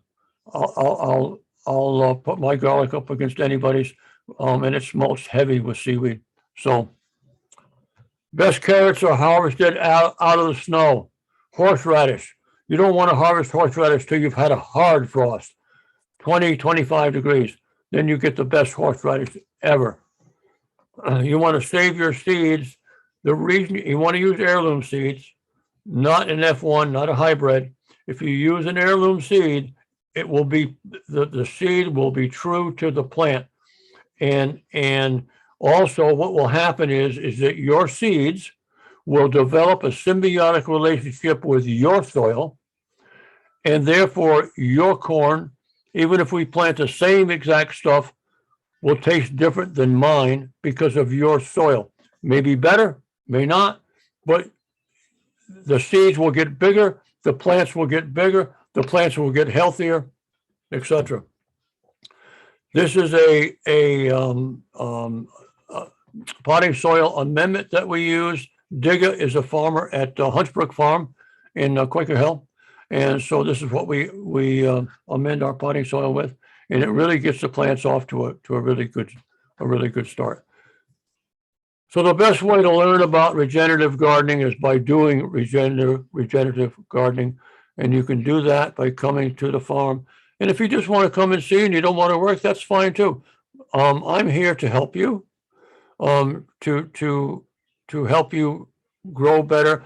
put my garlic up against anybody's, and it's mulched heavy with seaweed. So best carrots are harvested out of the snow. Horseradish. You don't want to harvest horseradish till you've had a hard frost, 20, 25 degrees. Then you get the best horseradish ever. You want to save your seeds. The reason you want to use heirloom seeds, not an F1, not a hybrid. If you use an heirloom seed, it will be the seed will be true to the plant. And also what will happen is that your seeds will develop a symbiotic relationship with your soil, and therefore your corn, even if we plant the same exact stuff, will taste different than mine because of your soil. Maybe better, may not, but the seeds will get bigger, the plants will get bigger, the plants will get healthier, etc. This is a potting soil amendment that we use. Digga is a farmer at Huntsbrook Farm in Quaker Hill. And so this is what we amend our potting soil with. And it really gets the plants off to a really good start. So the best way to learn about regenerative gardening is by doing regenerative gardening. And you can do that by coming to the farm. And if you just want to come and see and you don't want to work, that's fine too. I'm here to help you, to help you grow better.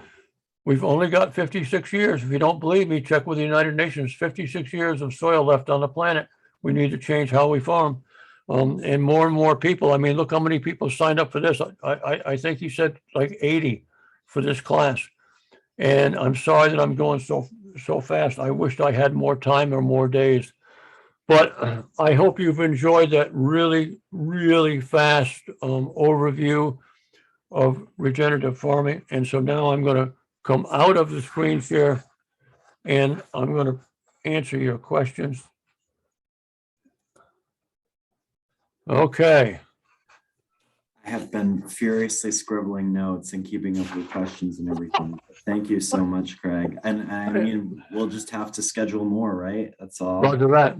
We've only got 56 years. If you don't believe me, check with the United Nations. 56 years of soil left on the planet. We need to change how we farm. And more people. I mean, look how many people signed up for this. I think he said like 80 for this class. And I'm sorry that I'm going so fast. I wished I had more time or more days. But I hope you've enjoyed that really, really fast overview of regenerative farming. And so now I'm going to come out of the screen share and I'm going to answer your questions. Okay. I have been furiously scribbling notes and keeping up with questions and everything. Thank you so much, Craig. And I mean, we'll just have to schedule more, right? That's all. Roger that.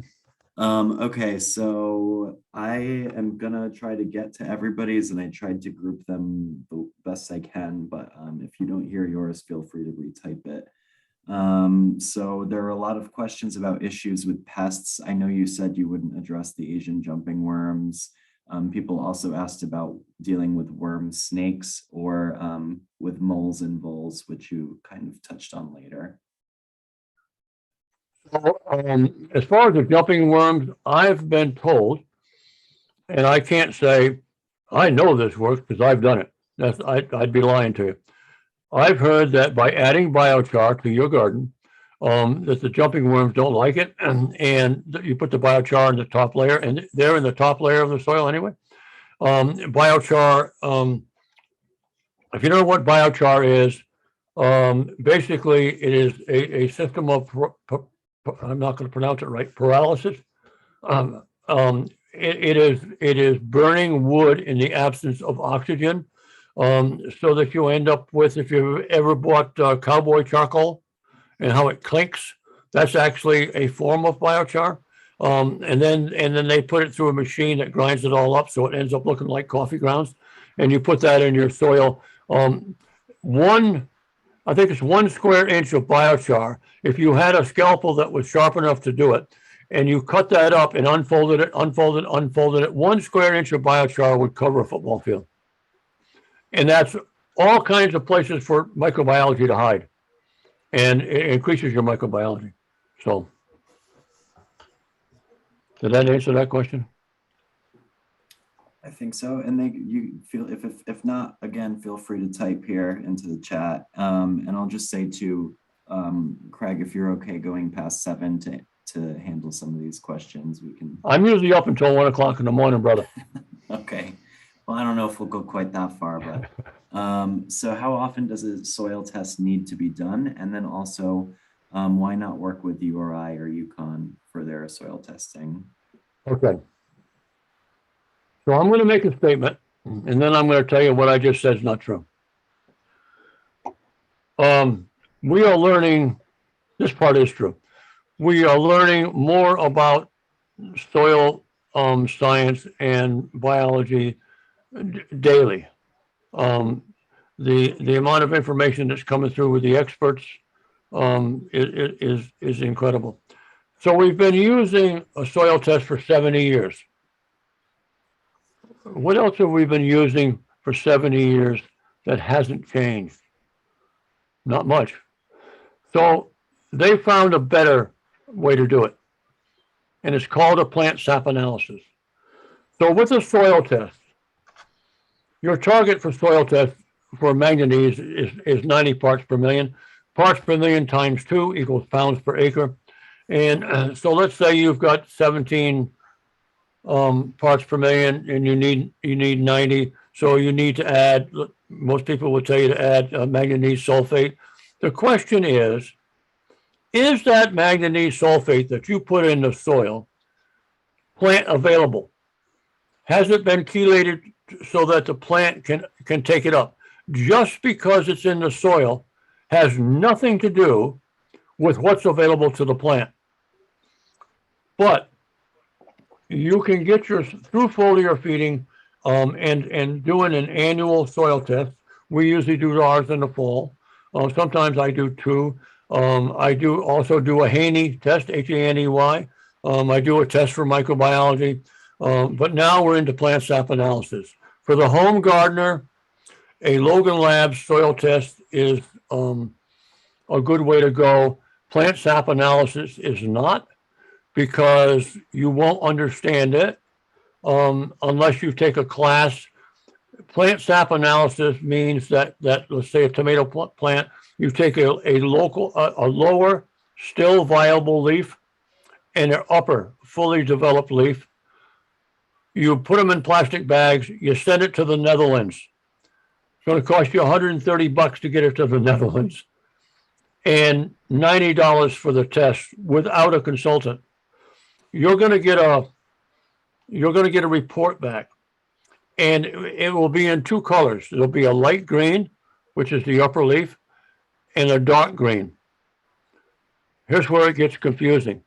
Okay, so I am gonna try to get to everybody's, and I tried to group them the best I can, but if you don't hear yours, feel free to retype it. So there are a lot of questions about issues with pests. I know you said you wouldn't address the Asian jumping worms. People also asked about dealing with worm snakes or with moles and voles, which you kind of touched on later. So, as far as the jumping worms, I've been told, and I can't say I know this works because I've done it. I'd be lying to you. I've heard that by adding biochar to your garden, that the jumping worms don't like it, and you put the biochar in the top layer, and they're in the top layer of the soil anyway. Biochar, if you know what biochar is, basically it is a system of, I'm not going to pronounce it right, paralysis. It is burning wood in the absence of oxygen, so that you end up with, if you've ever bought cowboy charcoal and how it clinks, that's actually a form of biochar. And then they put it through a machine that grinds it all up, so it ends up looking like coffee grounds. And you put that in your soil. I think it's 1 square inch of biochar. If you had a scalpel that was sharp enough to do it, and you cut that up and unfolded it, 1 square inch of biochar would cover a football field. And that's all kinds of places for microbiology to hide. And it increases your microbiology. So, did that answer that question? I think so. And you feel, if not, again, feel free to type here into the chat. And I'll just say to Craig, if you're okay going past 7 to handle some of these questions, we can. I'm usually up until 1 o'clock in the morning, brother. Okay. Well, I don't know if we'll go quite that far, but so how often does a soil test need to be done? And then also, why not work with URI or UConn for their soil testing? Okay. So I'm going to make a statement, and then I'm going to tell you what I just said is not true. We are learning, this part is true. We are learning more about soil science and biology daily. The amount of information that's coming through with the experts is incredible. So we've been using a soil test for 70 years. What else have we been using for 70 years that hasn't changed? Not much. So they found a better way to do it, and it's called a plant sap analysis. So with a soil test, your target for soil test for manganese is 90 parts per million. Parts per million times 2 equals pounds per acre. And so let's say you've got 17 parts per million and you need 90. So you need to add, most people would tell you to add manganese sulfate. The question is that manganese sulfate that you put in the soil plant available? Has it been chelated so that the plant can take it up? Just because it's in the soil has nothing to do with what's available to the plant. But you can get your, through foliar feeding, and doing an annual soil test. We usually do ours in the fall. Sometimes I do two. I do also do a Haney test, Haney. I do a test for microbiology, but now we're into plant sap analysis. For the home gardener, a Logan Labs soil test is a good way to go. Plant sap analysis is not, because you won't understand it unless you take a class. Plant sap analysis means that let's say a tomato plant, you take a lower still viable leaf and an upper fully developed leaf. You put them in plastic bags. You send it to the Netherlands. It's going to cost you $130 to get it to the Netherlands, and $90 for the test without a consultant. You're going to get a report back, and it will be in two colors. There'll be a light green, which is the upper leaf, and a dark green. Here's where it gets confusing.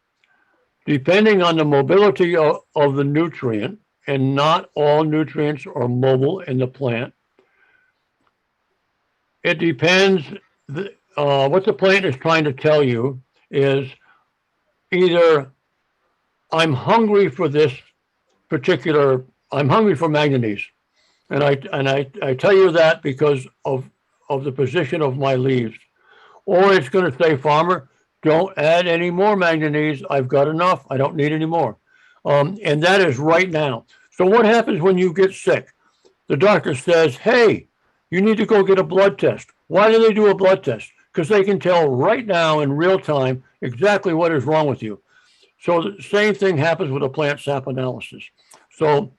Depending on the mobility of the nutrient, and not all nutrients are mobile in the plant, it depends. What the plant is trying to tell you is either I'm hungry for this particular, I'm hungry for manganese. And I tell you that because of the position of my leaves. Or it's going to say, farmer, don't add any more manganese. I've got enough. I don't need any more. And that is right now. So what happens when you get sick? The doctor says, hey, you need to go get a blood test. Why do they do a blood test? Because they can tell right now in real time exactly what is wrong with you. So the same thing happens with a plant sap analysis. So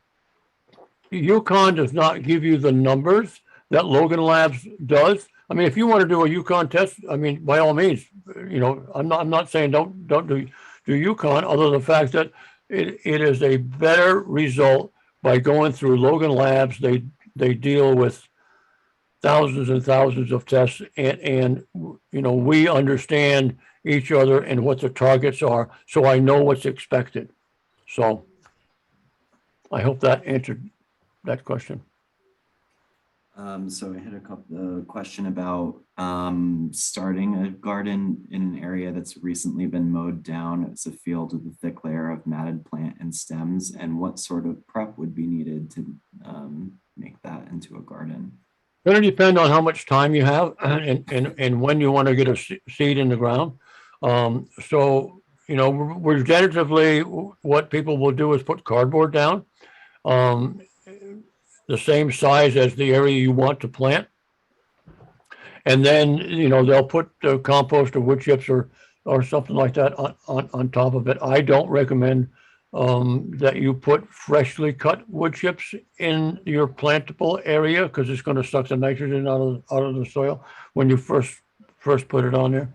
UConn does not give you the numbers that Logan Labs does. I mean, if you want to do a UConn test, I mean, by all means, I'm not saying don't do UConn, other than the fact that it is a better result by going through Logan Labs. They deal with thousands and thousands of tests, and we understand each other and what the targets are, so I know what's expected. So I hope that answered that question. So I had a question about starting a garden in an area that's recently been mowed down. It's a field with a thick layer of matted plant and stems, and what sort of prep would be needed to make that into a garden? Going to depend on how much time you have and when you want to get a seed in the ground. So, regeneratively, what people will do is put cardboard down, the same size as the area you want to plant. And then, they'll put compost or wood chips or something like that on top of it. I don't recommend that you put freshly cut wood chips in your plantable area, because it's going to suck the nitrogen out of the soil when you first put it on there.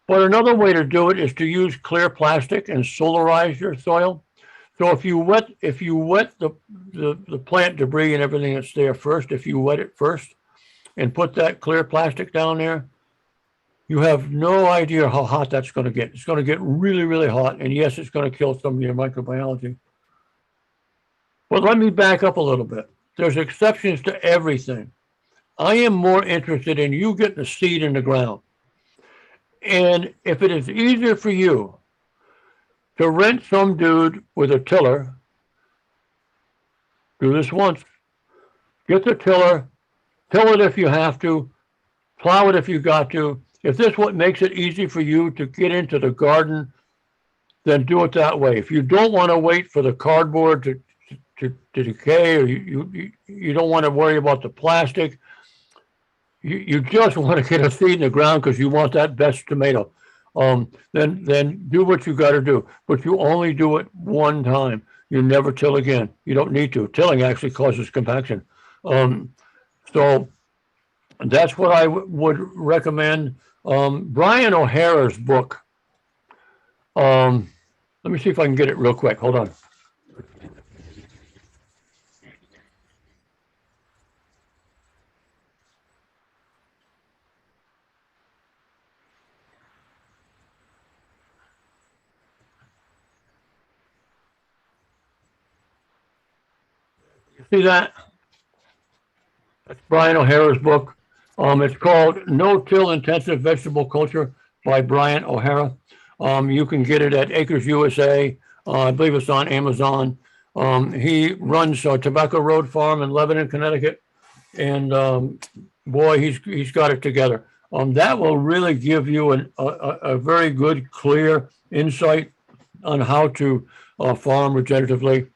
But another way to do it is to use clear plastic and solarize your soil. So if you wet the plant debris and everything that's there first, if you wet it first and put that clear plastic down there, you have no idea how hot that's going to get. It's going to get really, really hot. And yes, it's going to kill some of your microbiology. But let me back up a little bit. There's exceptions to everything. I am more interested in you getting a seed in the ground. And if it is easier for you to rent some dude with a tiller, do this once. Get the tiller, till it if you have to, plow it if you got to. If this is what makes it easy for you to get into the garden, then do it that way. If you don't want to wait for the cardboard to decay, or you don't want to worry about the plastic, you just want to get a seed in the ground because you want that best tomato, then do what you got to do. But you only do it one time. You never till again. You don't need to. Tilling actually causes compaction. So that's what I would recommend. Brian O'Hara's book. Let me see if I can get it real quick. Hold on. See that? That's Brian O'Hara's book. It's called No-Till Intensive Vegetable Culture by Brian O'Hara. You can get it at Acres USA. I believe it's on Amazon. He runs Tobacco Road Farm in Lebanon, Connecticut, and boy, he's got it together. That will really give you a very good, clear insight on how to farm regeneratively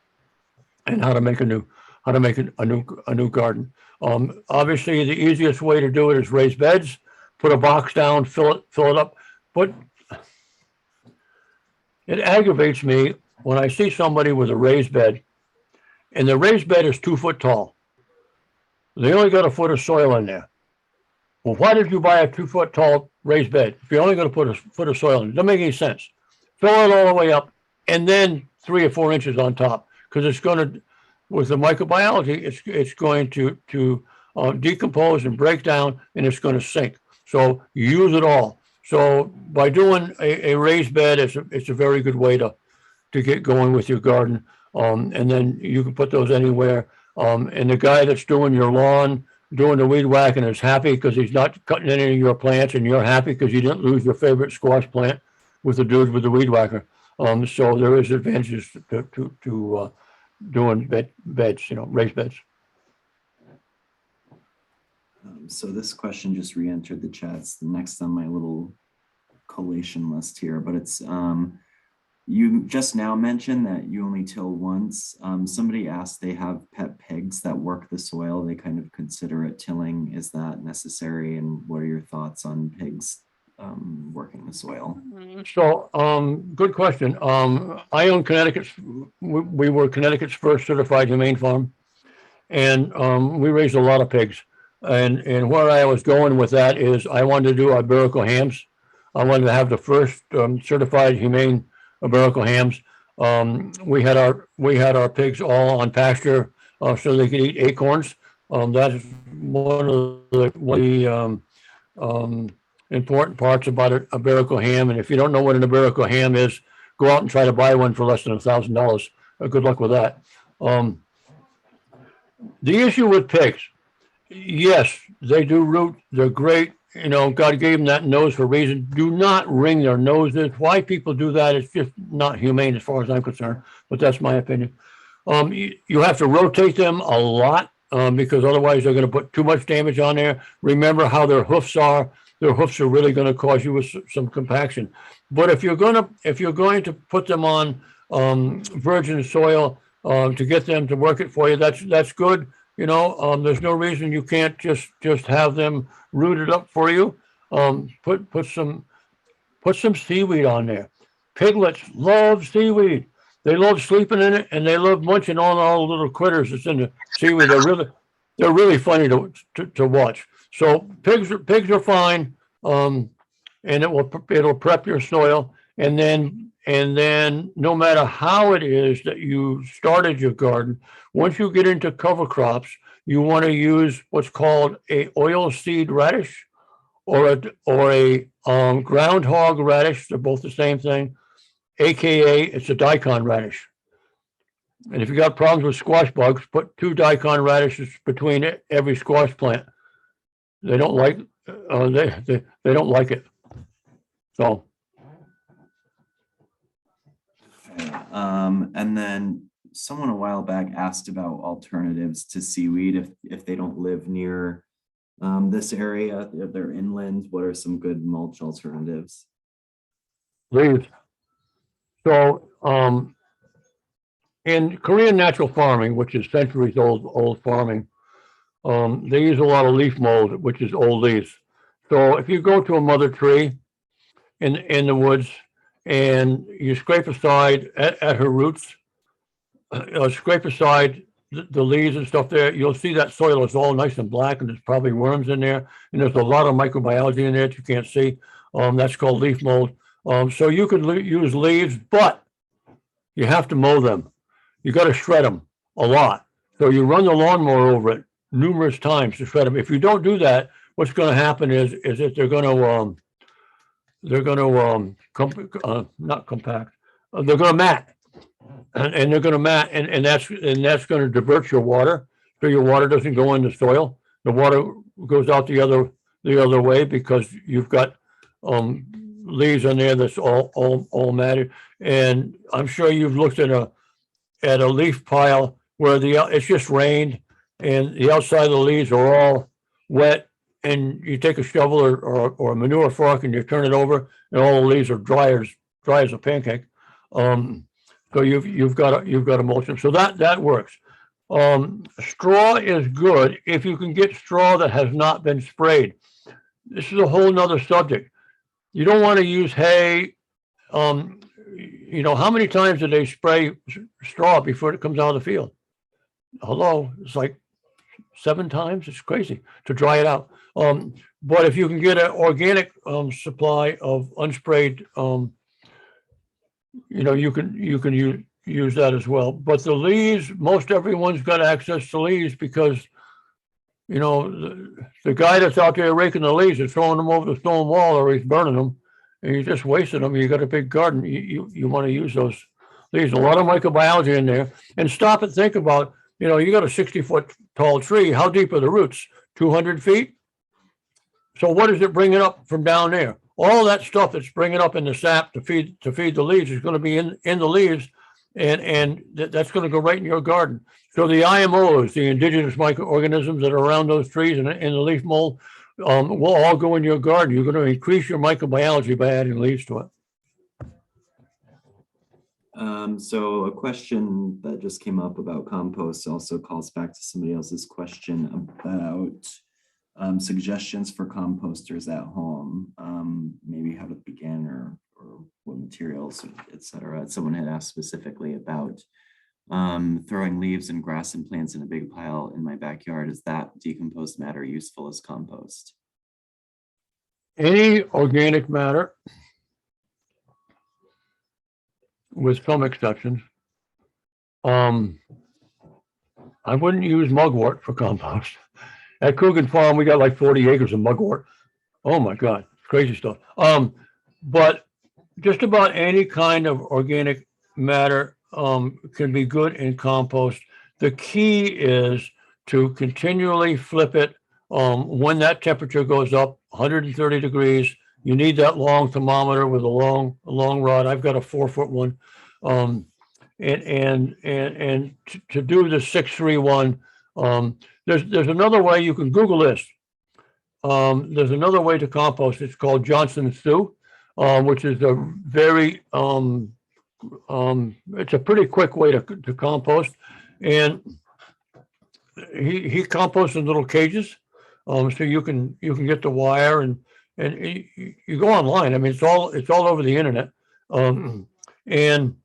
and how to make a new garden. Obviously, the easiest way to do it is raise beds, put a box down, fill it up. But it aggravates me when I see somebody with a raised bed, and the raised bed is 2 foot tall. They only got a foot of soil in there. Well, why did you buy a 2 foot tall raised bed if you're only going to put a foot of soil in? It doesn't make any sense. Fill it all the way up, and then 3 or 4 inches on top, because it's going to, with the microbiology, it's going to decompose and break down, and it's going to sink. So use it all. So by doing a raised bed, it's a very good way to get going with your garden. And then you can put those anywhere. And the guy that's doing your lawn, doing the weed whacking, is happy because he's not cutting any of your plants, and you're happy because you didn't lose your favorite squash plant with the dude with the weed whacker. So there is advantages to doing beds, raised beds. So this question just re-entered the chat. It's the next on my little collation list here, but it's you just now mentioned that you only till once. Somebody asked, they have pet pigs that work the soil. They kind of consider it tilling. Is that necessary? And what are your thoughts on pigs working the soil? So, good question. I own Connecticut's, we were Connecticut's first certified humane farm, and we raised a lot of pigs. And where I was going with that is I wanted to do Iberico hams. I wanted to have the first certified humane Iberico hams. We had our pigs all on pasture so they could eat acorns. That's one of the important parts about an Iberico ham. And if you don't know what an Iberico ham is, go out and try to buy one for less than $1,000. Good luck with that. The issue with pigs, yes, they do root. They're great. God gave them that nose for a reason. Do not wring their noses. Why people do that is just not humane as far as I'm concerned, but that's my opinion. You have to rotate them a lot because otherwise they're going to put too much damage on there. Remember how their hoofs are. Their hoofs are really going to cause you with some compaction. But if you're going to put them on virgin soil to get them to work it for you, that's good. There's no reason you can't just have them rooted up for you. Put some seaweed on there. Piglets love seaweed. They love sleeping in it, and they love munching on all the little critters that's in the seaweed. They're really funny to watch. So pigs are fine, and it'll prep your soil, and then no matter how it is that you started your garden, once you get into cover crops, you want to use what's called a oil seed radish or a groundhog radish. They're both the same thing, aka it's a daikon radish. And if you got problems with squash bugs, put 2 daikon radishes between every squash plant. They don't like they don't like it. So. And then someone a while back asked about alternatives to seaweed if they don't live near this area, if they're inland. What are some good mulch alternatives? Leaves. So in Korean natural farming, which is centuries old farming, they use a lot of leaf mold, which is old leaves. So if you go to a mother tree in the woods and you scrape aside at her roots, scrape aside the leaves and stuff there, you'll see that soil is all nice and black, and there's probably worms in there, and there's a lot of microbiology in there that you can't see. That's called leaf mold. So you could use leaves, but you have to mow them. You got to shred them a lot. So you run the lawnmower over it numerous times to shred them. If you don't do that, what's going to happen is that they're going to not compact. They're going to mat. and they're going to and that's going to divert your water, so your water doesn't go in the soil. The water goes out the other way because you've got leaves on there that's all matted. And I'm sure you've looked at a leaf pile where it's just rained and the outside of the leaves are all wet, and you take a shovel or a manure fork and you turn it over, and all the leaves are dry as a pancake. So you've got to mulch them. So that works. Straw is good if you can get straw that has not been sprayed. This is a whole nother subject. You don't want to use hay. How many times do they spray straw before it comes out of the field? Hello, it's like 7 times. It's crazy to dry it out. But if you can get an organic supply of unsprayed, you can use that as well. But the leaves, most everyone's got access to leaves because the guy that's out there raking the leaves is throwing them over the stone wall, or he's burning them, and you're just wasting them. You got a big garden. You want to use those leaves. A lot of microbiology in there. And stop and think about, you got a 60-foot tall tree. How deep are the roots? 200 feet. So what is it bringing up from down there? All that stuff that's bringing up in the sap to feed the leaves is going to be in the leaves, and that's going to go right in your garden. So the IMOs, the indigenous microorganisms that are around those trees and the leaf mold, will all go in your garden. You're going to increase your microbiology by adding leaves to it. So a question that just came up about compost also calls back to somebody else's question about suggestions for composters at home, maybe how to begin or what materials, etc. Someone had asked specifically about throwing leaves and grass and plants in a big pile in my backyard. Is that decomposed matter useful as compost? Any organic matter, with some exceptions. I wouldn't use mugwort for compost. At Coogan Farm, we got like 40 acres of mugwort. Oh my God, crazy stuff. But just about any kind of organic matter can be good in compost. The key is to continually flip it when that temperature goes up 130 degrees. You need that long thermometer with a long rod. I've got a 4-foot one. And to do the 631, there's another way. You can Google this. There's another way to compost. It's called Johnson Stew, which is a very it's a pretty quick way to compost. And he composts in little cages, so you can get the wire and you go online. I mean, it's all over the internet, and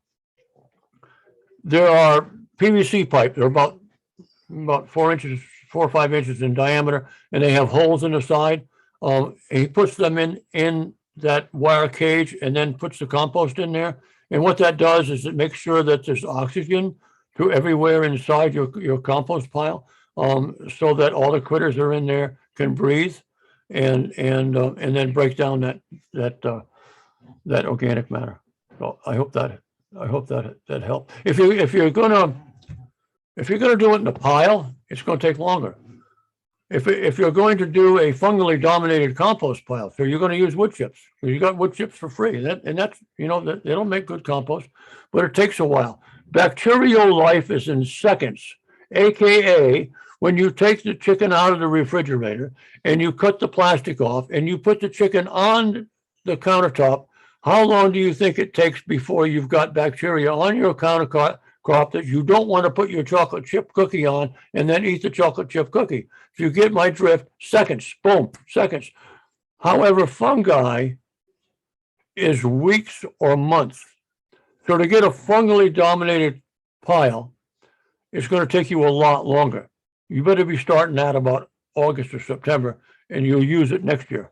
there are PVC pipes. They're about 4 or 5 inches in diameter, and they have holes in the side. He puts them in that wire cage and then puts the compost in there. And what that does is it makes sure that there's oxygen to everywhere inside your compost pile, so that all the critters that are in there can breathe and then break down that organic matter. So I hope that helped. If you're gonna do it in a pile, it's going to take longer. If you're going to do a fungally dominated compost pile, so you're going to use wood chips. You got wood chips for free, that's they don't make good compost, but it takes a while. Bacterial life is in seconds, aka when you take the chicken out of the refrigerator and you cut the plastic off and you put the chicken on the countertop. How long do you think it takes before you've got bacteria on your countertop that you don't want to put your chocolate chip cookie on and then eat the chocolate chip cookie? If you get my drift, seconds, boom, seconds. However, fungi is weeks or months. So to get a fungally dominated pile, it's going to take you a lot longer. You better be starting that about August or September, and you'll use it next year.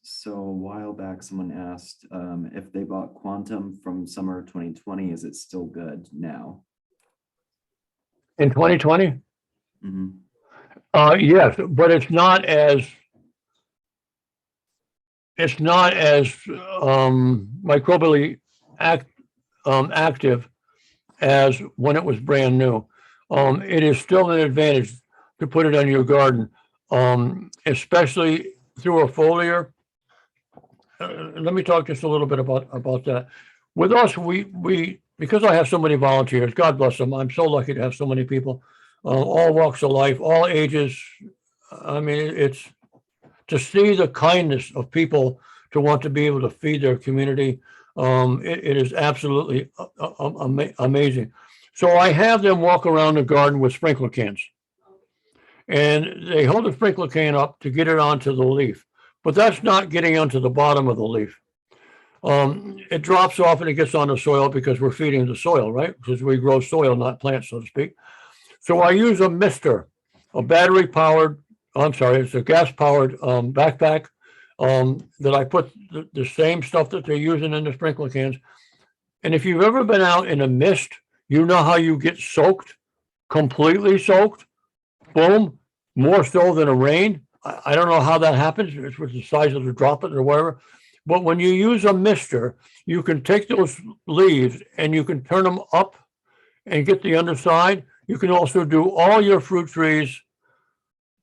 So a while back, someone asked if they bought Quantum from summer 2020, is it still good now? In 2020? Mm-hmm. Yes, but it's not as microbially active as when it was brand new. It is still an advantage to put it on your garden, especially through a foliar. Let me talk just a little bit about that. With us, we because I have so many volunteers, God bless them. I'm so lucky to have so many people, all walks of life, all ages. I mean, it's to see the kindness of people to want to be able to feed their community. It is absolutely amazing. So I have them walk around the garden with sprinkler cans, and they hold the sprinkler can up to get it onto the leaf, but that's not getting onto the bottom of the leaf. It drops off and it gets on the soil because we're feeding the soil, right? Because we grow soil, not plants, so to speak. So I use a mister, a battery powered, I'm sorry, it's a gas powered backpack that I put the same stuff that they're using in the sprinkler cans. And if you've ever been out in a mist, you know how you get soaked, completely soaked, boom, more so than a rain. I don't know how that happens. It's with the size of the droplet or whatever. But when you use a mister, you can take those leaves and you can turn them up and get the underside. You can also do all your fruit trees,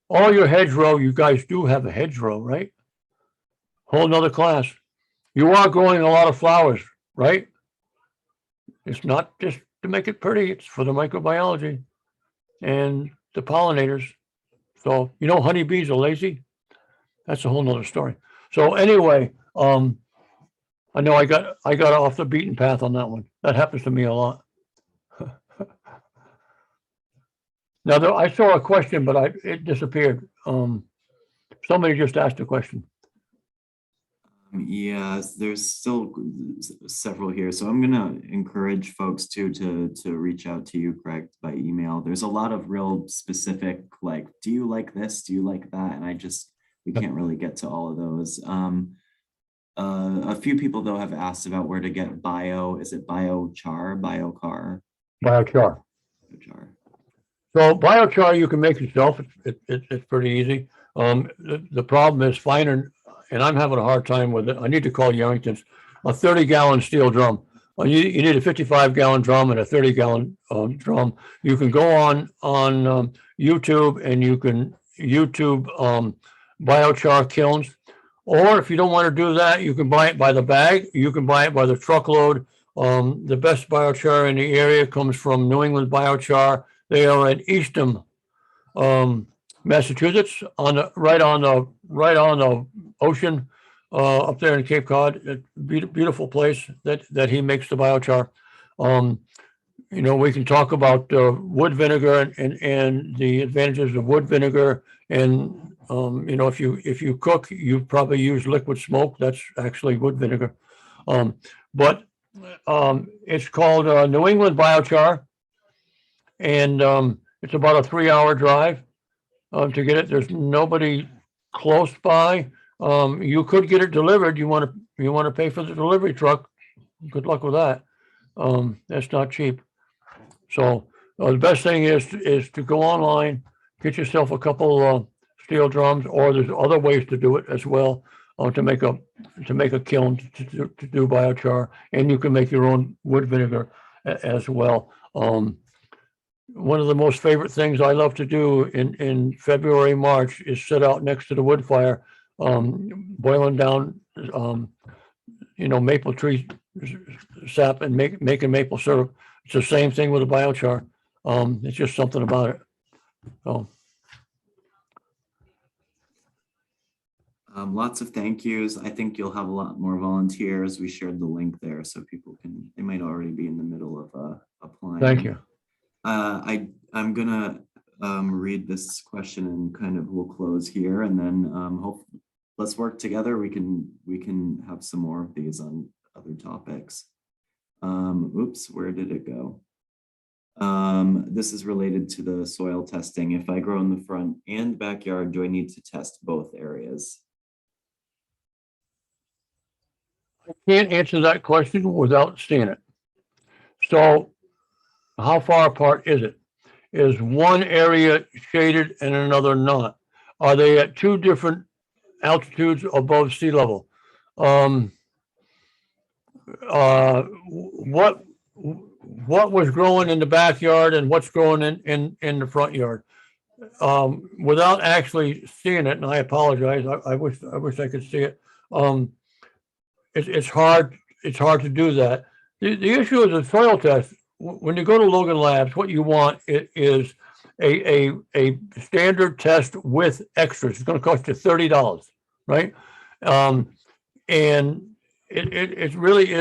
all your hedgerow. You guys do have a hedgerow, right? Whole nother class. You are growing a lot of flowers, right? It's not just to make it pretty, it's for the microbiology and the pollinators. So, you know, honeybees are lazy. That's a whole nother story. So anyway, I know I got off the beaten path on that one. That happens to me a lot. Now, I saw a question, but it disappeared. Somebody just asked a question. Yes, there's still several here. So I'm gonna encourage folks to reach out to you, Craig, by email. There's a lot of real specific, like, do you like this? Do you like that? And we can't really get to all of those. A few people though have asked about where to get is it biochar, biochar? Biochar. Biochar. So biochar you can make yourself. It's pretty easy. The problem is finding, and I'm having a hard time with it. I need to call Yarrington's. A 30-gallon steel drum. You need a 55-gallon drum and a 30-gallon drum. You can go on YouTube and you can YouTube biochar kilns. Or if you don't want to do that, you can buy it by the bag. You can buy it by the truckload. The best biochar in the area comes from New England Biochar. They are in Eastham, Massachusetts, right on the ocean up there in Cape Cod. Beautiful place that he makes the biochar. You know, we can talk about wood vinegar and the advantages of wood vinegar. And you know, if you cook, you probably use liquid smoke. That's actually wood vinegar. But it's called New England Biochar, and it's about a 3-hour drive to get it. There's nobody close by. You could get it delivered. You want to pay for the delivery truck? Good luck with that. That's not cheap. So the best thing is to go online, get yourself a couple steel drums, or there's other ways to do it as well to make a kiln to do biochar, and you can make your own wood vinegar as well. One of the most favorite things I love to do in February, March is sit out next to the wood fire, boiling down, you know, maple tree sap and making maple syrup. It's the same thing with a biochar. It's just something about it. So. Lots of thank yous. I think you'll have a lot more volunteers. We shared the link there so people they might already be in the middle of applying. Thank you. I'm gonna read this question and kind of we'll close here, and then let's work together. We can have some more of these on other topics. Oops, where did it go? This is related to the soil testing. If I grow in the front and backyard, do I need to test both areas? I can't answer that question without seeing it. So how far apart is it? is one area shaded and another not? Are they at two different altitudes above sea level? What was growing in the backyard and what's growing in the front yard? Without actually seeing it, and I apologize, I wish I could see it. It's hard to do that. The issue is a soil test. When you go to Logan Labs, what you want is a standard test with extras. It's going to cost you $30, right? And it really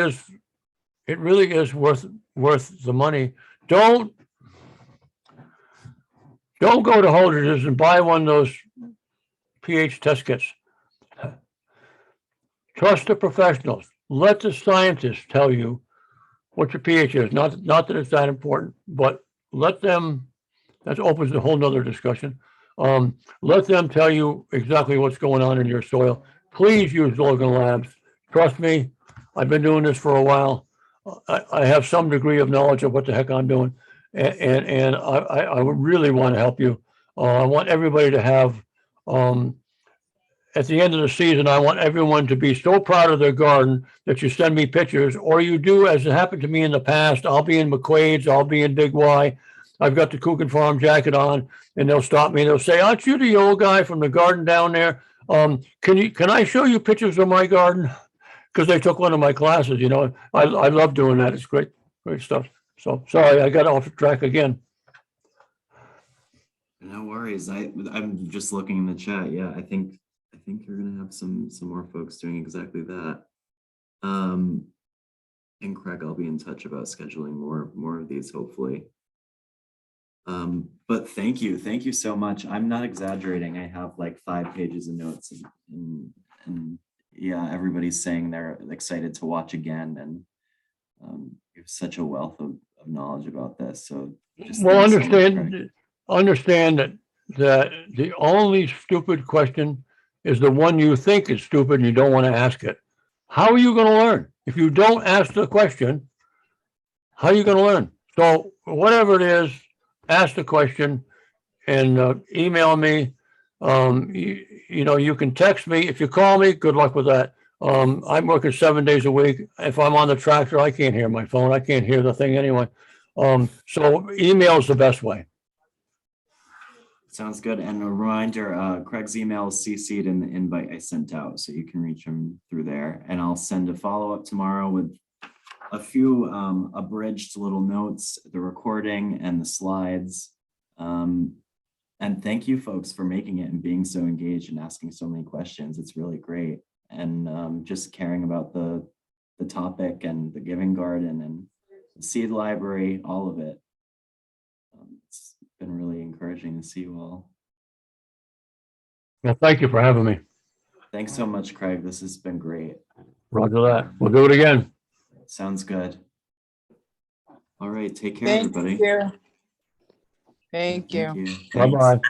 is worth the money. Don't go to Holdridge's and buy one of those pH test kits. Trust the professionals. Let the scientists tell you what your pH is. Not that it's that important, but let them, that opens a whole nother discussion. Let them tell you exactly what's going on in your soil. Please use Logan Labs. Trust me, I've been doing this for a while. I have some degree of knowledge of what the heck I'm doing. And I would really want to help you. I want everybody to have, at the end of the season, I want everyone to be so proud of their garden that you send me pictures, or you do, as it happened to me in the past. I'll be in McQuaid's, I'll be in Big Y. I've got the Coogan Farm jacket on, and they'll stop me. They'll say, "Aren't you the old guy from the garden down there? Can I show you pictures of my garden?" Because they took one of my classes. You know, I love doing that. It's great stuff. So sorry, I got off track again. No worries. I'm just looking in the chat. Yeah, I think you're gonna have some more folks doing exactly that. And Craig, I'll be in touch about scheduling more of these, hopefully. But thank you so much. I'm not exaggerating. I have like 5 pages of notes, and yeah, everybody's saying they're excited to watch again, and you have such a wealth of knowledge about this. So just well, understand that the only stupid question is the one you think is stupid and you don't want to ask it. How are you going to learn? If you don't ask the question, how are you going to learn? So whatever it is, ask the question and email me. You can text me. If you call me, good luck with that. I'm working 7 days a week. If I'm on the tractor, I can't hear my phone. I can't hear the thing anyway. So email is the best way. Sounds good. And a reminder, Craig's email is CC'd in the invite I sent out, so you can reach him through there. And I'll send a follow-up tomorrow with a few abridged little notes, the recording and the slides. And thank you folks for making it and being so engaged and asking so many questions. It's really great. And just caring about the topic and the giving garden and the seed library, all of it. It's been really encouraging to see you all. Well, thank you for having me. Thanks so much, Craig. This has been great. Roger that. We'll do it again. Sounds good. All right. Take care, Thank everybody. you. Thank you. Thanks. Bye-bye.